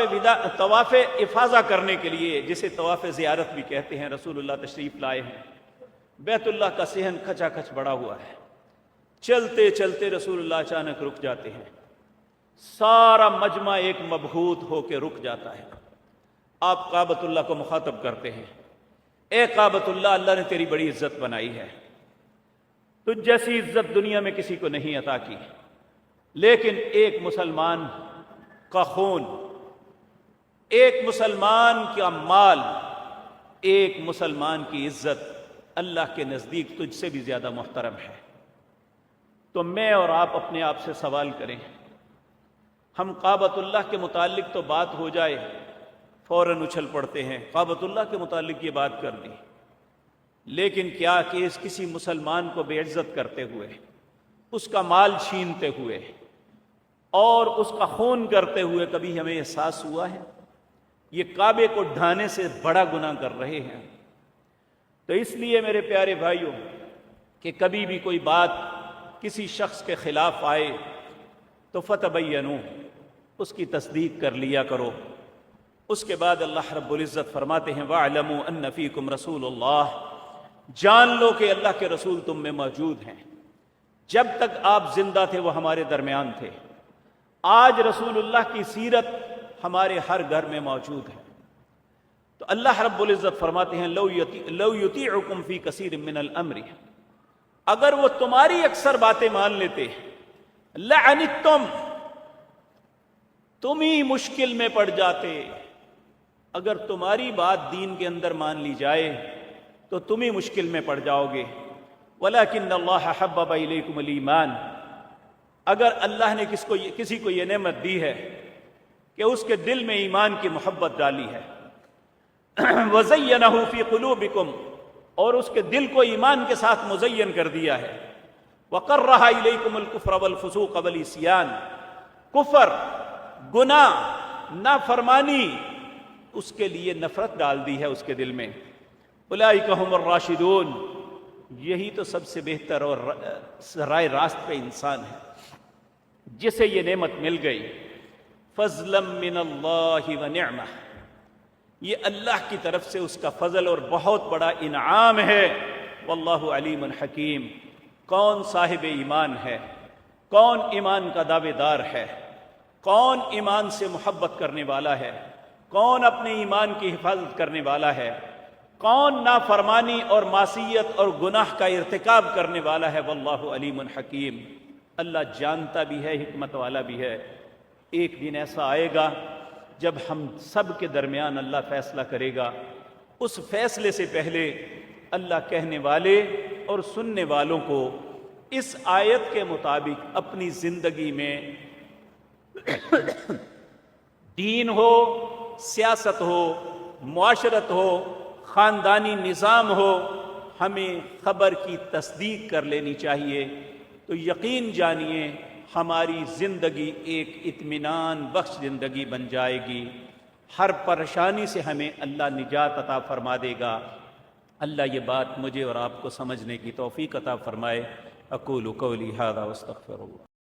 افاضہ کرنے کے لیے، جسے طواف زیارت بھی کہتے ہیں، رسول اللہ تشریف لائے ہیں۔ بیت اللہ کا صحن کھچا کھچ بڑا ہوا ہے، چلتے چلتے رسول اللہ اچانک رک جاتے ہیں، سارا مجمع ایک مبہوت ہو کے رک جاتا ہے۔ آپ کعبۃ اللہ کو مخاطب کرتے ہیں، اے کعبۃ اللہ، اللہ نے تیری بڑی عزت بنائی ہے، تجھ جیسی عزت دنیا میں کسی کو نہیں عطا کی، لیکن ایک مسلمان کا خون، ایک مسلمان کا مال، ایک مسلمان کی عزت اللہ کے نزدیک تجھ سے بھی زیادہ محترم ہے۔ تو میں اور آپ اپنے آپ سے سوال کریں، ہم کعبۃ اللہ کے متعلق تو بات ہو جائے فوراً اچھل پڑتے ہیں، کعبۃ اللہ کے متعلق یہ بات کر دی، لیکن کیا کہ کسی مسلمان کو بے عزت کرتے ہوئے، اس کا مال چھینتے ہوئے اور اس کا خون کرتے ہوئے کبھی ہمیں احساس ہوا ہے؟ یہ کعبے کو ڈھانے سے بڑا گناہ کر رہے ہیں۔ تو اس لیے میرے پیارے بھائیوں کہ کبھی بھی کوئی بات کسی شخص کے خلاف آئے تو فتبینوا، اس کی تصدیق کر لیا کرو۔ اس کے بعد اللہ رب العزت فرماتے ہیں وَاعْلَمُوا أَنَّ فِيكُمْ رَسُولُ اللَّهِ، جان لو کہ اللہ کے رسول تم میں موجود ہیں۔ جب تک آپ زندہ تھے وہ ہمارے درمیان تھے، آج رسول اللہ کی سیرت ہمارے ہر گھر میں موجود ہے۔ تو اللہ رب العزت فرماتے ہیں لو یطیعکم فی کثیر من الامر، اگر وہ تمہاری اکثر باتیں مان لیتے، لعنتم، تم ہی مشکل میں پڑ جاتے۔ اگر تمہاری بات دین کے اندر مان لی جائے تو تم ہی مشکل میں پڑ جاؤ گے۔ وَلَكِنَّ اللَّهَ حَبَّبَ إِلَيْكُمُ الْإِيمَانَ، اگر اللہ نے کسی کو یہ نعمت دی ہے کہ اس کے دل میں ایمان کی محبت ڈالی ہے، وَزَيَّنَهُ فِي قُلُوبِكُمْ، اور اس کے دل کو ایمان کے ساتھ مزین کر دیا ہے، وَقَرَّهَ إِلَيْكُمُ الْكُفْرَ وَالْفُسُوقَ وَالْعِصْيَانَ، کفر، گناہ، نافرمانی، اس کے لیے نفرت ڈال دی ہے اس کے دل میں۔ اولئک ھم الراشدون، یہی تو سب سے بہتر اور رائے راست پہ انسان ہے جسے یہ نعمت مل گئی۔ فضلا من اللہ ونعمہ، یہ اللہ کی طرف سے اس کا فضل اور بہت بڑا انعام ہے۔ واللہ علیم حکیم، کون صاحب ایمان ہے، کون ایمان کا دعوے دار ہے، کون ایمان سے محبت کرنے والا ہے، کون اپنے ایمان کی حفاظت کرنے والا ہے، کون نافرمانی اور معصیت اور گناہ کا ارتکاب کرنے والا ہے۔ واللہ علیم حکیم، اللہ جانتا بھی ہے، حکمت والا بھی ہے۔ ایک دن ایسا آئے گا جب ہم سب کے درمیان اللہ فیصلہ کرے گا، اس فیصلے سے پہلے اللہ کہنے والے اور سننے والوں کو اس آیت کے مطابق اپنی زندگی میں دین ہو، سیاست ہو، معاشرت ہو، خاندانی نظام ہو، ہمیں خبر کی تصدیق کر لینی چاہیے۔ تو یقین جانیے ہماری زندگی ایک اطمینان بخش زندگی بن جائے گی، ہر پریشانی سے ہمیں اللہ نجات عطا فرما دے گا۔ اللہ یہ بات مجھے اور آپ کو سمجھنے کی توفیق عطا فرمائے۔ اقول قولی ھذا واستغفر اللہ۔